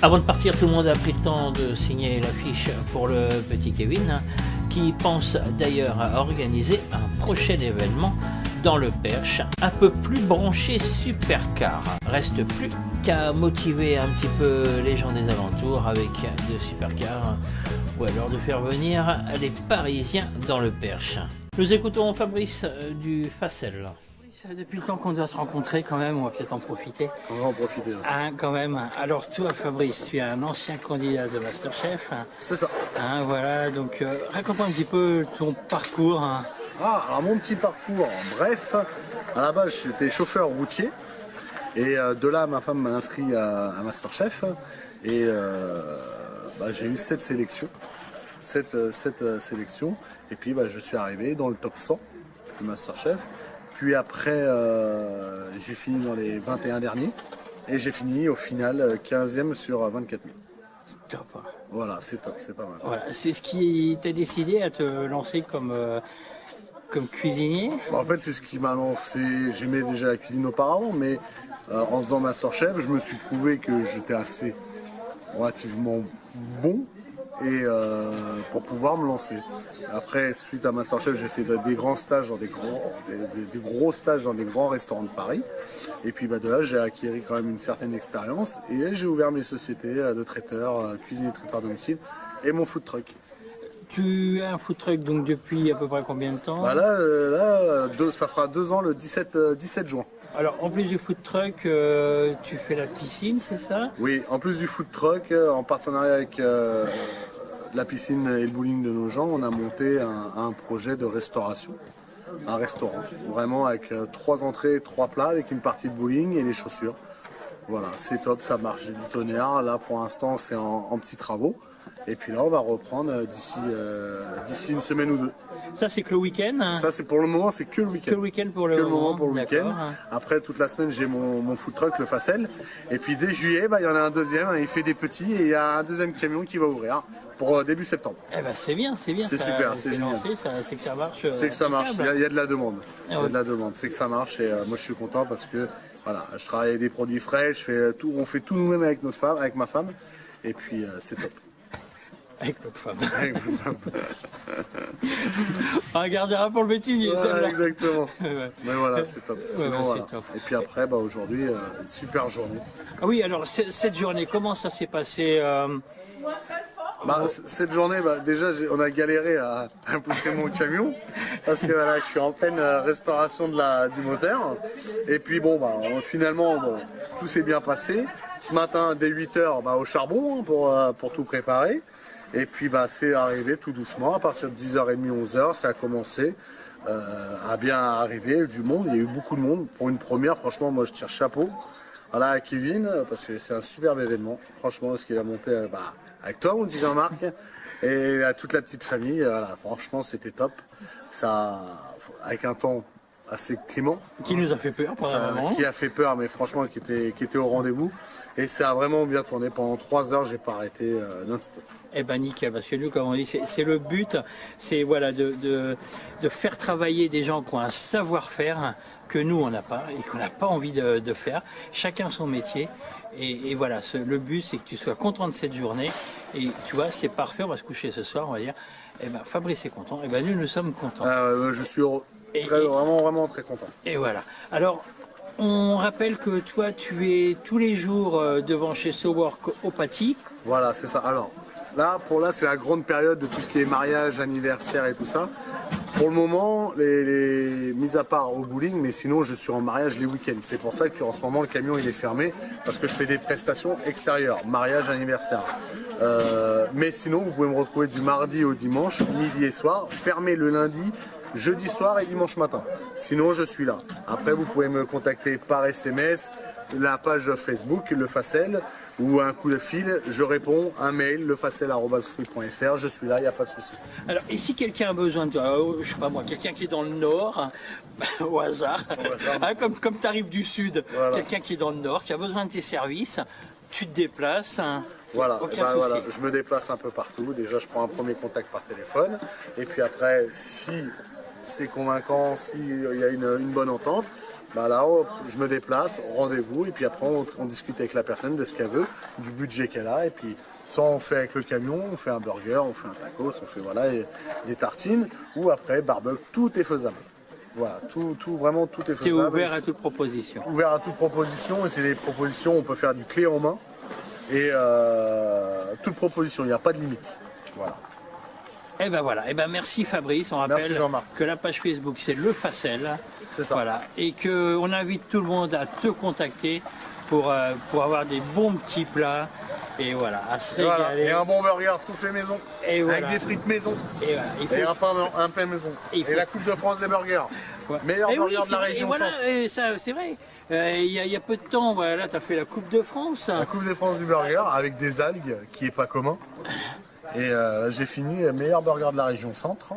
Avant de partir, tout le monde a pris le temps de signer l'affiche pour le petit Kevin, qui pense d'ailleurs à organiser un prochain événement dans le Perche, un peu plus branché supercar. Reste plus qu'à motiver un petit peu les gens des alentours avec de supercars, ou alors de faire venir les Parisiens dans le Perche. Nous écoutons Fabrice du Facel. Depuis le temps qu'on doit se rencontrer, quand même, on va peut-être en profiter. On va en profiter. Hein, quand même. Alors toi, Fabrice, tu es un ancien candidat de Masterchef. C'est ça. Hein, voilà, donc raconte-moi un petit peu ton parcours. Hein. Ah, alors mon petit parcours, bref, à la base j'étais chauffeur routier. Et de là, ma femme m'a inscrit à Masterchef. Et j'ai eu 7 sélections. 7 sélections. Et puis je suis arrivé dans le top 100 du Masterchef. Puis après, j'ai fini dans les 21 derniers. Et j'ai fini au final 15e sur 24 000. C'est top. Hein. Voilà, c'est top, c'est pas mal. Voilà, c'est ce qui t'a décidé à te lancer comme cuisinier. En fait, c'est ce qui m'a lancé. J'aimais déjà la cuisine auparavant, mais en faisant Masterchef, je me suis prouvé que j'étais assez relativement bon et pour pouvoir me lancer. Après, suite à Masterchef, j'ai fait des grands stages dans des gros stages dans des grands restaurants de Paris. Et puis de là, j'ai acquis quand même une certaine expérience et j'ai ouvert mes sociétés de traiteur, cuisinier traiteur à domicile et mon food truck. Tu as un food truck donc depuis à peu près combien de temps? Ça fera 2 ans le 17 juin. Alors en plus du food truck, tu fais la piscine, c'est ça? Oui, en plus du food truck, en partenariat avec la piscine et le bowling de Nogent, on a monté un projet de restauration, un restaurant, vraiment avec 3 entrées, 3 plats, avec une partie de bowling et les chaussures. Voilà, c'est top, ça marche du tonnerre. Là pour l'instant c'est en petits travaux. Et puis là on va reprendre d'ici une semaine ou 2. Ça c'est que le week-end hein? Ça c'est pour le moment, c'est que le week-end. Que le week-end pour le moment. Pour le week-end. Après toute la semaine j'ai mon food truck, le Facel. Et puis dès juillet, il y en a un deuxième, il fait des petits et il y a un deuxième camion qui va ouvrir pour début septembre. Eh ben c'est bien. C'est super, c'est génial. C'est que ça marche. C'est que ça marche, il y a de la demande. Il y a de la demande, c'est que ça marche et moi je suis content parce que voilà, je travaille avec des produits frais, on fait tout nous-mêmes avec avec ma femme et puis c'est top. Avec votre femme. On regardera pour le bêtisier. Ouais, exactement. Mais voilà, c'est top. Voilà. Top. Et puis après, aujourd'hui, une super journée. Ah oui, alors cette journée, comment ça s'est passé Cette journée, déjà, on a galéré à pousser mon camion parce que je suis en pleine restauration du moteur. Et puis finalement, tout s'est bien passé. Ce matin, dès 8h, au charbon pour tout préparer. Et puis c'est arrivé tout doucement, à partir de 10h30, 11h, ça a commencé à bien arriver, du monde, il y a eu beaucoup de monde. Pour une première, franchement, moi je tire chapeau à Kevin, parce que c'est un superbe événement, franchement, ce qu'il a monté avec toi, mon petit Jean-Marc, et à toute la petite famille, franchement c'était top. Ça, avec un temps assez clément. Qui nous a fait peur pendant un moment. Qui a fait peur, mais franchement qui était au rendez-vous. Et ça a vraiment bien tourné. Pendant 3 heures, j'ai pas arrêté non-stop. Eh ben nickel, parce que nous, comme on dit, c'est le but, c'est voilà, de faire travailler des gens qui ont un savoir-faire que nous, on n'a pas et qu'on n'a pas envie de faire. Chacun son métier. Et voilà, le but, c'est que tu sois content de cette journée. Et tu vois, c'est parfait, on va se coucher ce soir, on va dire. Eh ben, Fabrice est content, et ben nous sommes contents. Je suis heureux. Vraiment très content. Et voilà. Alors, on rappelle que toi, tu es tous les jours devant chez SoWork au Paty. Voilà, c'est ça. Alors, là, c'est la grande période de tout ce qui est mariage, anniversaire et tout ça. Pour le moment, mis à part au bowling, mais sinon je suis en mariage les week-ends. C'est pour ça qu'en ce moment le camion il est fermé, parce que je fais des prestations extérieures, mariage, anniversaire. Mais sinon vous pouvez me retrouver du mardi au dimanche, midi et soir, fermé le lundi, jeudi soir et dimanche matin. Sinon je suis là. Après vous pouvez me contacter par SMS, la page Facebook, le Facel, ou un coup de fil, je réponds, un mail, lefacel@free.fr, je suis là, il n'y a pas de souci. Alors, et si quelqu'un a besoin de, je sais pas moi, quelqu'un qui est dans le nord, au hasard, hein, comme tu arrives du sud, voilà. Quelqu'un qui est dans le nord, qui a besoin de tes services, tu te déplaces. Hein, voilà, voilà, je me déplace un peu partout. Déjà, je prends un premier contact par téléphone, et puis après, si c'est convaincant, s'il y a une bonne entente, bah là, je me déplace, rendez-vous, et puis après on discute avec la personne de ce qu'elle veut, du budget qu'elle a, et puis soit on fait avec le camion, on fait un burger, on fait un tacos, on fait voilà, des tartines, ou après barbecue, tout est faisable. Voilà, vraiment tout est faisable. Tu es ouvert à toute proposition. Ouvert à toute proposition, et c'est des propositions, on peut faire du clé en main, et toute proposition, il n'y a pas de limite. Voilà. Et ben voilà, et ben merci Fabrice, on rappelle que la page Facebook c'est le Facel. C'est ça. Voilà. Et qu'on invite tout le monde à te contacter pour avoir des bons petits plats et voilà, à se régaler. Voilà. Et un bon burger tout fait maison, et voilà. Avec des frites maison, et, voilà. Un pain maison, et la Coupe de France des burgers, meilleur burger de la région. Et voilà, et ça c'est vrai, il y a peu de temps, voilà, tu as fait la Coupe de France. La Coupe de France du burger avec des algues qui est pas commun. Et j'ai fini meilleur burger de la région centre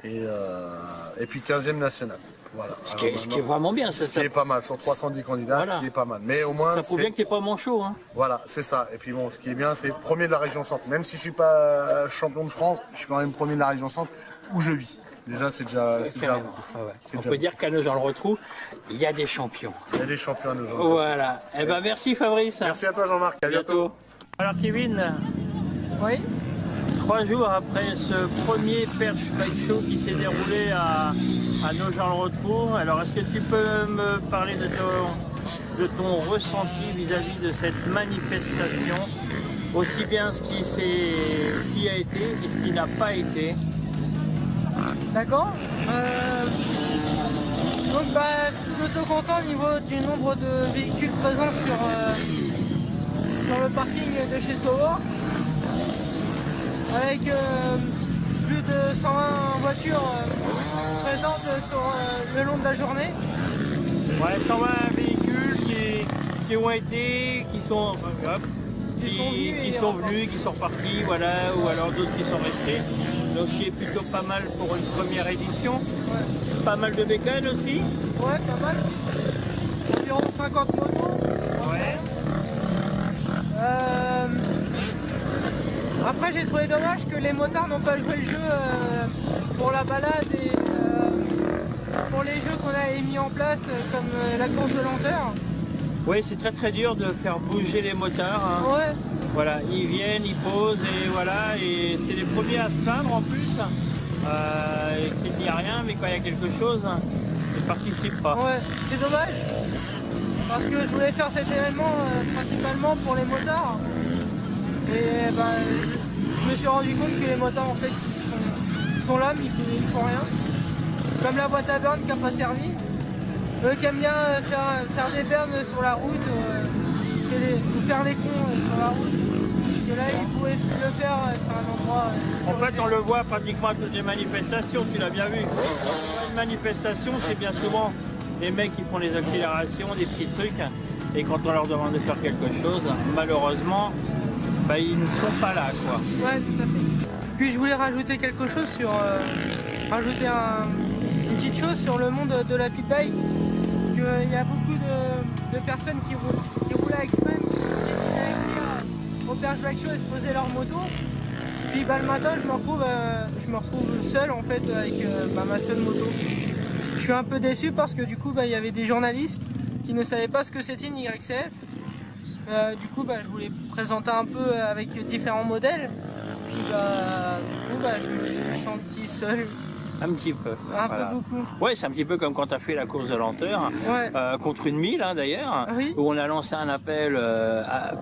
et puis 15e national. Voilà. Ce qui est vraiment bien. Ce qui est pas mal, sur 310 candidats, voilà. Ce qui est pas mal. Mais au moins, ça prouve bien que tu n'es pas manchot. Hein. Voilà, c'est ça. Et puis bon, ce qui est bien, c'est premier de la région centre. Même si je ne suis pas champion de France, je suis quand même premier de la région centre où je vis. Déjà, c'est déjà On peut dire qu'à Nogent-le-Rotrou, il y a des champions. Il y a des champions à Nogent-le-Rotrou. Voilà. Eh ben, merci Fabrice. Merci à toi Jean-Marc. À bientôt. Alors Kevin. Oui. 3 jours après ce premier Perche Bike Show qui s'est déroulé à Nogent-le-Rotrou, alors est-ce que tu peux me parler de ton ressenti vis-à-vis de cette manifestation, aussi bien ce qui a été et ce qui n'a pas été? D'accord. Donc plutôt content au niveau du nombre de véhicules présents sur le parking de chez SoWork. Avec plus de 120 voitures présentes sur le long de la journée. Ouais, 120 véhicules qui ont été, qui sont venus, qui sont repartis, voilà, ou alors d'autres qui sont restés. Donc ce qui est plutôt pas mal pour une première édition. Ouais. Pas mal de bécanes aussi. Ouais, pas mal. Environ 50 motos. Ouais. Après, j'ai trouvé dommage que les motards n'ont pas joué le jeu pour la balade et pour les jeux qu'on a mis en place comme la course de lenteur. Oui, c'est très dur de faire bouger les motards. Hein. Ouais. Voilà, ils viennent, ils posent et voilà, et c'est les premiers à se plaindre en plus, qu'il n'y a rien, mais quand il y a quelque chose, ils ne participent pas. Ouais, c'est dommage, parce que je voulais faire cet événement principalement pour les motards. Et je me suis rendu compte que les motards en fait ils sont là mais ils font rien. Comme la boîte à burn qui n'a pas servi. Eux qui aiment bien faire des burns sur la route, ou faire les cons sur la route. Et là ils pouvaient le faire sur un endroit. En fait on le voit pratiquement à toutes les manifestations, tu l'as bien vu. Une manifestation c'est bien souvent les mecs qui font les accélérations, des petits trucs. Et quand on leur demande de faire quelque chose, malheureusement, ils ne sont pas là, quoi. Ouais, tout à fait. Puis je voulais rajouter quelque chose sur... rajouter une petite chose sur le monde de la pit bike, qu'il y a beaucoup de personnes qui roulent à extrême, qui viennent au Perche Bike Show et se poser leur moto. Puis le matin, je me retrouve seul en fait avec ma seule moto. Je suis un peu déçu parce que du coup, il y avait des journalistes qui ne savaient pas ce que c'était une YCF. Du coup, je voulais présenter un peu avec différents modèles. Puis je me suis senti seul. Un petit peu. Un peu beaucoup. Ouais, c'est un petit peu comme quand tu as fait la course de lenteur, contre une mille d'ailleurs, où on a lancé un appel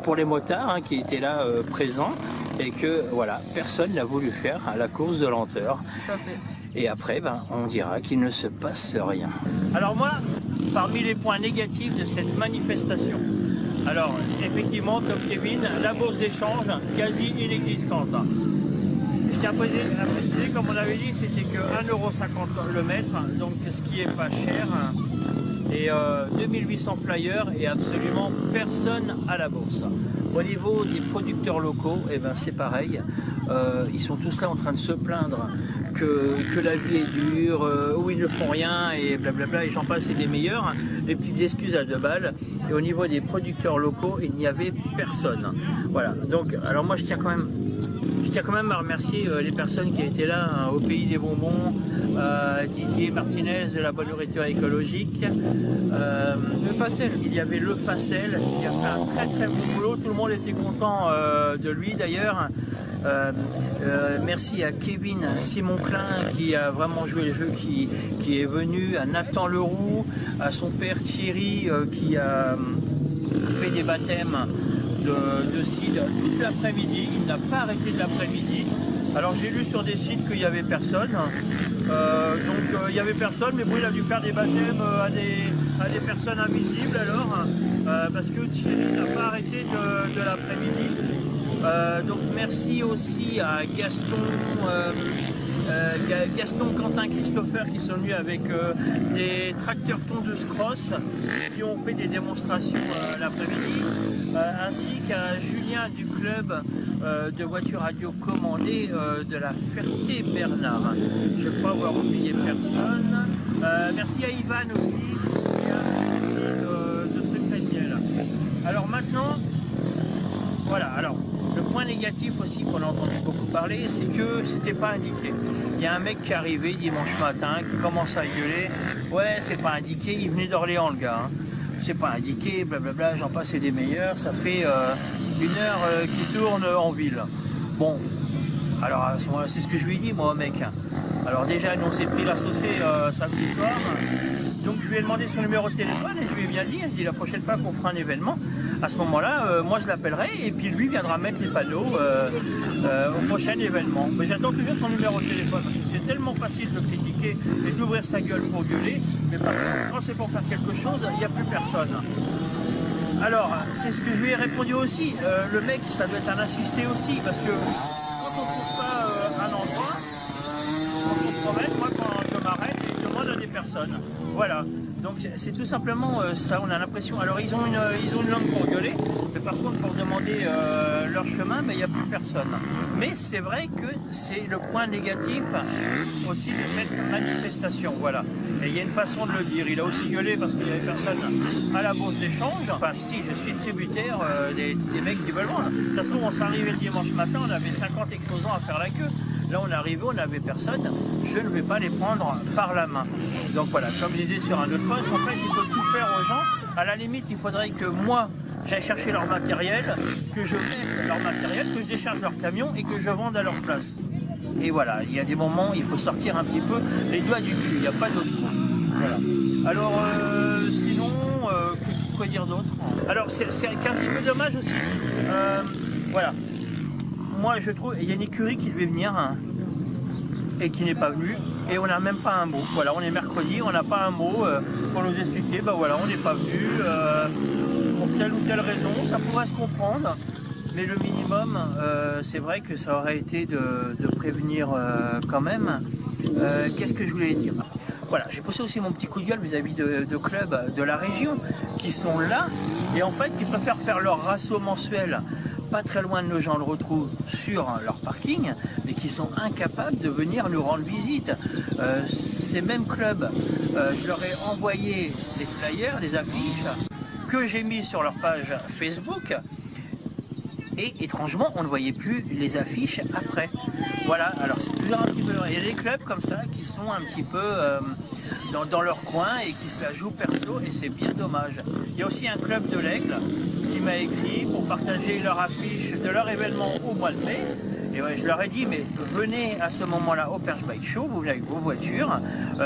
pour les motards qui étaient là présents, et que voilà, personne n'a voulu faire la course de lenteur. Tout à fait. Et après, on dira qu'il ne se passe rien. Alors moi, parmi les points négatifs de cette manifestation, alors effectivement, comme Kevin, la bourse d'échange quasi inexistante. Je tiens à préciser, comme on avait dit, c'était que 1,50 € le mètre, donc ce qui est pas cher. Et 2800 flyers et absolument personne à la bourse. Au niveau des producteurs locaux, c'est pareil. Ils sont tous là en train de se plaindre que la vie est dure, où ils ne font rien et blablabla, et j'en passe, et des meilleurs. Les petites excuses à 2 balles. Et au niveau des producteurs locaux, il n'y avait personne. Voilà. Donc, alors moi, je tiens quand même à remercier les personnes qui étaient là au Pays des Bonbons, Didier Martinez de la Bonne Nourriture Écologique, le Facel. Il y avait le Facel qui a fait un très très bon boulot, tout le monde était content de lui d'ailleurs. Merci à Kevin Simon-Klein qui a vraiment joué le jeu, qui est venu, à Nathan Leroux, à son père Thierry qui a fait des baptêmes de cidre toute l'après-midi. Il n'a pas arrêté de l'après-midi. Alors j'ai lu sur des sites qu'il n'y avait personne. Donc il y avait personne, mais bon, il a dû faire des baptêmes à des personnes invisibles alors, parce que Thierry n'a pas arrêté de l'après-midi. Donc merci aussi à Gaston, Quentin, Christopher qui sont venus avec des tracteurs tondeuses cross qui ont fait des démonstrations l'après-midi, ainsi qu'à Julien du club de voitures radio commandées de la Ferté-Bernard. Je crois avoir oublié personne. Merci à Ivan aussi et à de Secrétiel. Alors maintenant, voilà, alors le point négatif aussi qu'on a entendu beaucoup parler, c'est que c'était pas indiqué. Il y a un mec qui est arrivé dimanche matin, qui commence à gueuler. Ouais, c'est pas indiqué, il venait d'Orléans le gars. C'est pas indiqué, blablabla, j'en passe et des meilleurs. Ça fait 1 heure qu'il tourne en ville. Bon, alors à ce moment-là, c'est ce que je lui ai dit moi au mec. Alors déjà, nous on s'est pris la saucée samedi soir. Donc je lui ai demandé son numéro de téléphone et je lui ai bien dit, la prochaine fois qu'on fera un événement, à ce moment-là, moi je l'appellerai et puis lui viendra mettre les panneaux au prochain événement. Mais j'attends toujours son numéro de téléphone parce que c'est tellement facile de critiquer et d'ouvrir sa gueule pour gueuler, mais par contre, quand c'est pour faire quelque chose, il n'y a plus personne. Alors, c'est ce que je lui ai répondu aussi. Le mec, ça doit être un assisté aussi, parce que quand on ne trouve pas un endroit, quand on se promène, moi quand je m'arrête, je demande à des personnes. Voilà, donc c'est tout simplement ça, on a l'impression. Alors ils ont une langue pour gueuler, mais par contre pour demander leur chemin, il n'y a plus personne. Mais c'est vrai que c'est le point négatif aussi de cette manifestation, voilà. Et il y a une façon de le dire, il a aussi gueulé parce qu'il n'y avait personne à la bourse d'échange. Enfin si, je suis tributaire des mecs qui veulent vendre. Ça se trouve, on s'est arrivé le dimanche matin, on avait 50 exposants à faire la queue. Là on est arrivé, on n'avait personne, je ne vais pas les prendre par la main. Donc voilà, comme je disais sur un autre poste, en fait il faut tout faire aux gens. À la limite, il faudrait que moi, j'aille chercher leur matériel, que je mette leur matériel, que je décharge leur camion et que je vende à leur place. Et voilà, il y a des moments, il faut sortir un petit peu les doigts du cul, il n'y a pas d'autre point. Voilà. Alors sinon, quoi dire d'autre? Alors c'est un petit peu dommage aussi. Voilà. Moi je trouve, il y a une écurie qui devait venir et qui n'est pas venue. Et on n'a même pas un mot. Voilà, on est mercredi, on n'a pas un mot pour nous expliquer. Voilà, on n'est pas venu pour telle ou telle raison. Ça pourrait se comprendre, mais le minimum, c'est vrai que ça aurait été de prévenir quand même. Qu'est-ce que je voulais dire? Voilà, j'ai posé aussi mon petit coup de gueule vis-à-vis de clubs de la région qui sont là et en fait qui préfèrent faire leur ratio mensuel pas très loin de nos gens le retrouvent sur leur parking, mais qui sont incapables de venir nous rendre visite. ces mêmes clubs, je leur ai envoyé des flyers, des affiches que j'ai mis sur leur page Facebook. Et étrangement, on ne voyait plus les affiches après. Voilà, alors c'est toujours un petit peu... Il y a des clubs comme ça qui sont un petit peu dans leur coin et qui se la jouent perso et c'est bien dommage. Il y a aussi un club de l'Aigle qui m'a écrit pour partager leur affiche de leur événement au mois de mai. Et ouais, je leur ai dit, mais venez à ce moment-là au Perche Bike Show, vous venez avec vos voitures.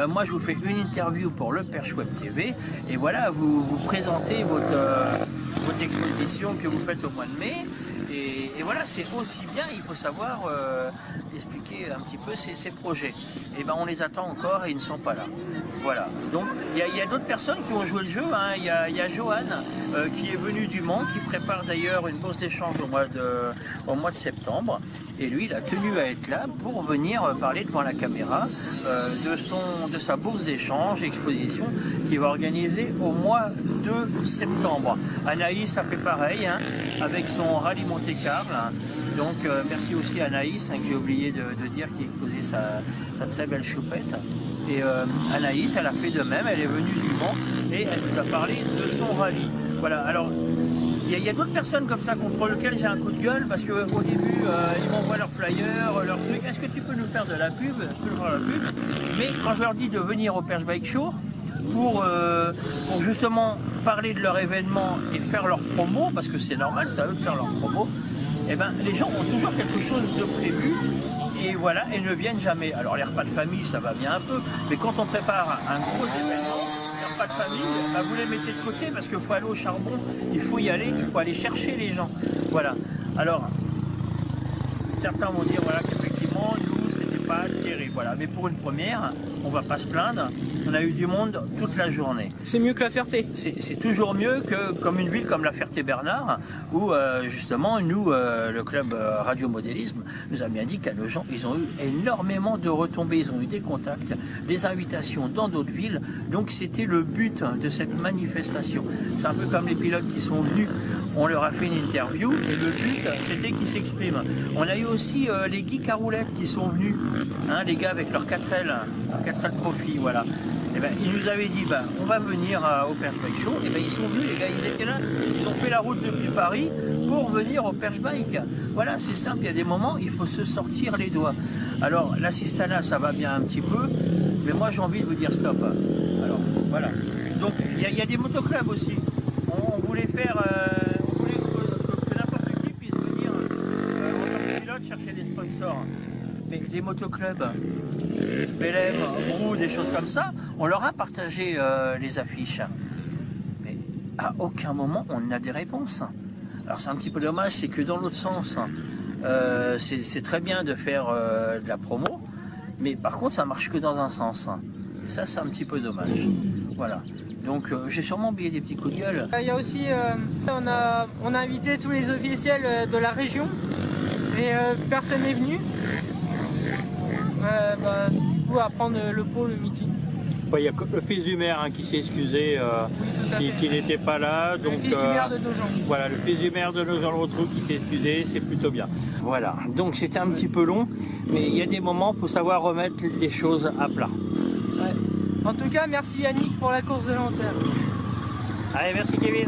Moi, je vous fais une interview pour le Perche Web TV. Et voilà, vous présentez votre exposition que vous faites au mois de mai. Et voilà, c'est aussi bien, il faut savoir expliquer un petit peu ces projets. Et ben on les attend encore et ils ne sont pas là. Voilà, donc il y a d'autres personnes qui ont joué le jeu, hein. Il y a Johan qui est venu du Mans, qui prépare d'ailleurs une bourse d'échange au mois de septembre. Et lui, il a tenu à être là pour venir parler devant la caméra de sa bourse d'échange, exposition, qui va organiser au mois de septembre. Anaïs a fait pareil, hein, avec son rallye Monte-Carlo. Hein. Donc merci aussi à Anaïs, hein, que j'ai oublié de dire, qui exposait sa très belle choupette. Et Anaïs, elle a fait de même, elle est venue du Mans et elle nous a parlé de son rallye. Voilà, alors... Il y a d'autres personnes comme ça contre lesquelles j'ai un coup de gueule parce qu'au début ils m'envoient leurs flyers, leurs trucs. Est-ce que tu peux nous faire de la pub? Mais quand je leur dis de venir au Perche Bike Show pour justement parler de leur événement et faire leur promo, parce que c'est normal, c'est à eux de faire leur promo, et ben les gens ont toujours quelque chose de prévu. Et voilà, et ne viennent jamais. Alors les repas de famille, ça va bien un peu, mais quand on prépare un gros événement, les repas de famille, bah, vous les mettez de côté parce qu'il faut aller au charbon, il faut y aller, il faut aller chercher les gens. Voilà. Alors, certains vont dire voilà, qu'effectivement, nous, c'était pas terrible. Voilà. Mais pour une première, on va pas se plaindre. On a eu du monde toute la journée. C'est mieux que la Ferté. C'est toujours mieux que comme une ville comme la Ferté-Bernard, où justement, nous, le club Radio Modélisme, nous a bien dit qu'à Legend, ils ont eu énormément de retombées, ils ont eu des contacts, des invitations dans d'autres villes. Donc c'était le but de cette manifestation. C'est un peu comme les pilotes qui sont venus. On leur a fait une interview et le but, c'était qu'ils s'expriment. On a eu aussi les geeks à roulettes qui sont venus, hein, les gars avec leurs 4L Trophy, voilà. Et ben, ils nous avaient dit, ben, on va venir au Perche Bike Show. Et ben, ils sont venus, les gars, ils étaient là. Ils ont fait la route depuis Paris pour venir au Perche Bike. Voilà, c'est simple, il y a des moments, il faut se sortir les doigts. Alors, l'assistanat, ça va bien un petit peu, mais moi, j'ai envie de vous dire stop. Alors, voilà. Donc, il y a des motoclubs aussi. On voulait faire... que n'importe qui puisse venir en tant que pilote chercher des sponsors. Mais les motoclubs, BLM, Brou, des choses comme ça, on leur a partagé les affiches. Mais à aucun moment on n'a des réponses. Alors c'est un petit peu dommage, c'est que dans l'autre sens, c'est très bien de faire de la promo, mais par contre ça marche que dans un sens. Et ça c'est un petit peu dommage. Voilà. Donc j'ai sûrement oublié des petits coups de gueule. Il y a aussi, on a invité tous les officiels de la région et personne n'est venu. Du coup, à prendre le pot, le meeting. Il y a le fils du maire qui s'est excusé, qui n'était pas là. Donc, le fils du maire de Nogent. Voilà, le fils du maire de Nogent-le-Rotrou qui s'est excusé, c'est plutôt bien. Voilà, donc c'était un petit peu long, mais il y a des moments, il faut savoir remettre les choses à plat. Ouais. En tout cas, merci Yannick pour la course de lanterne. Allez, merci Kevin.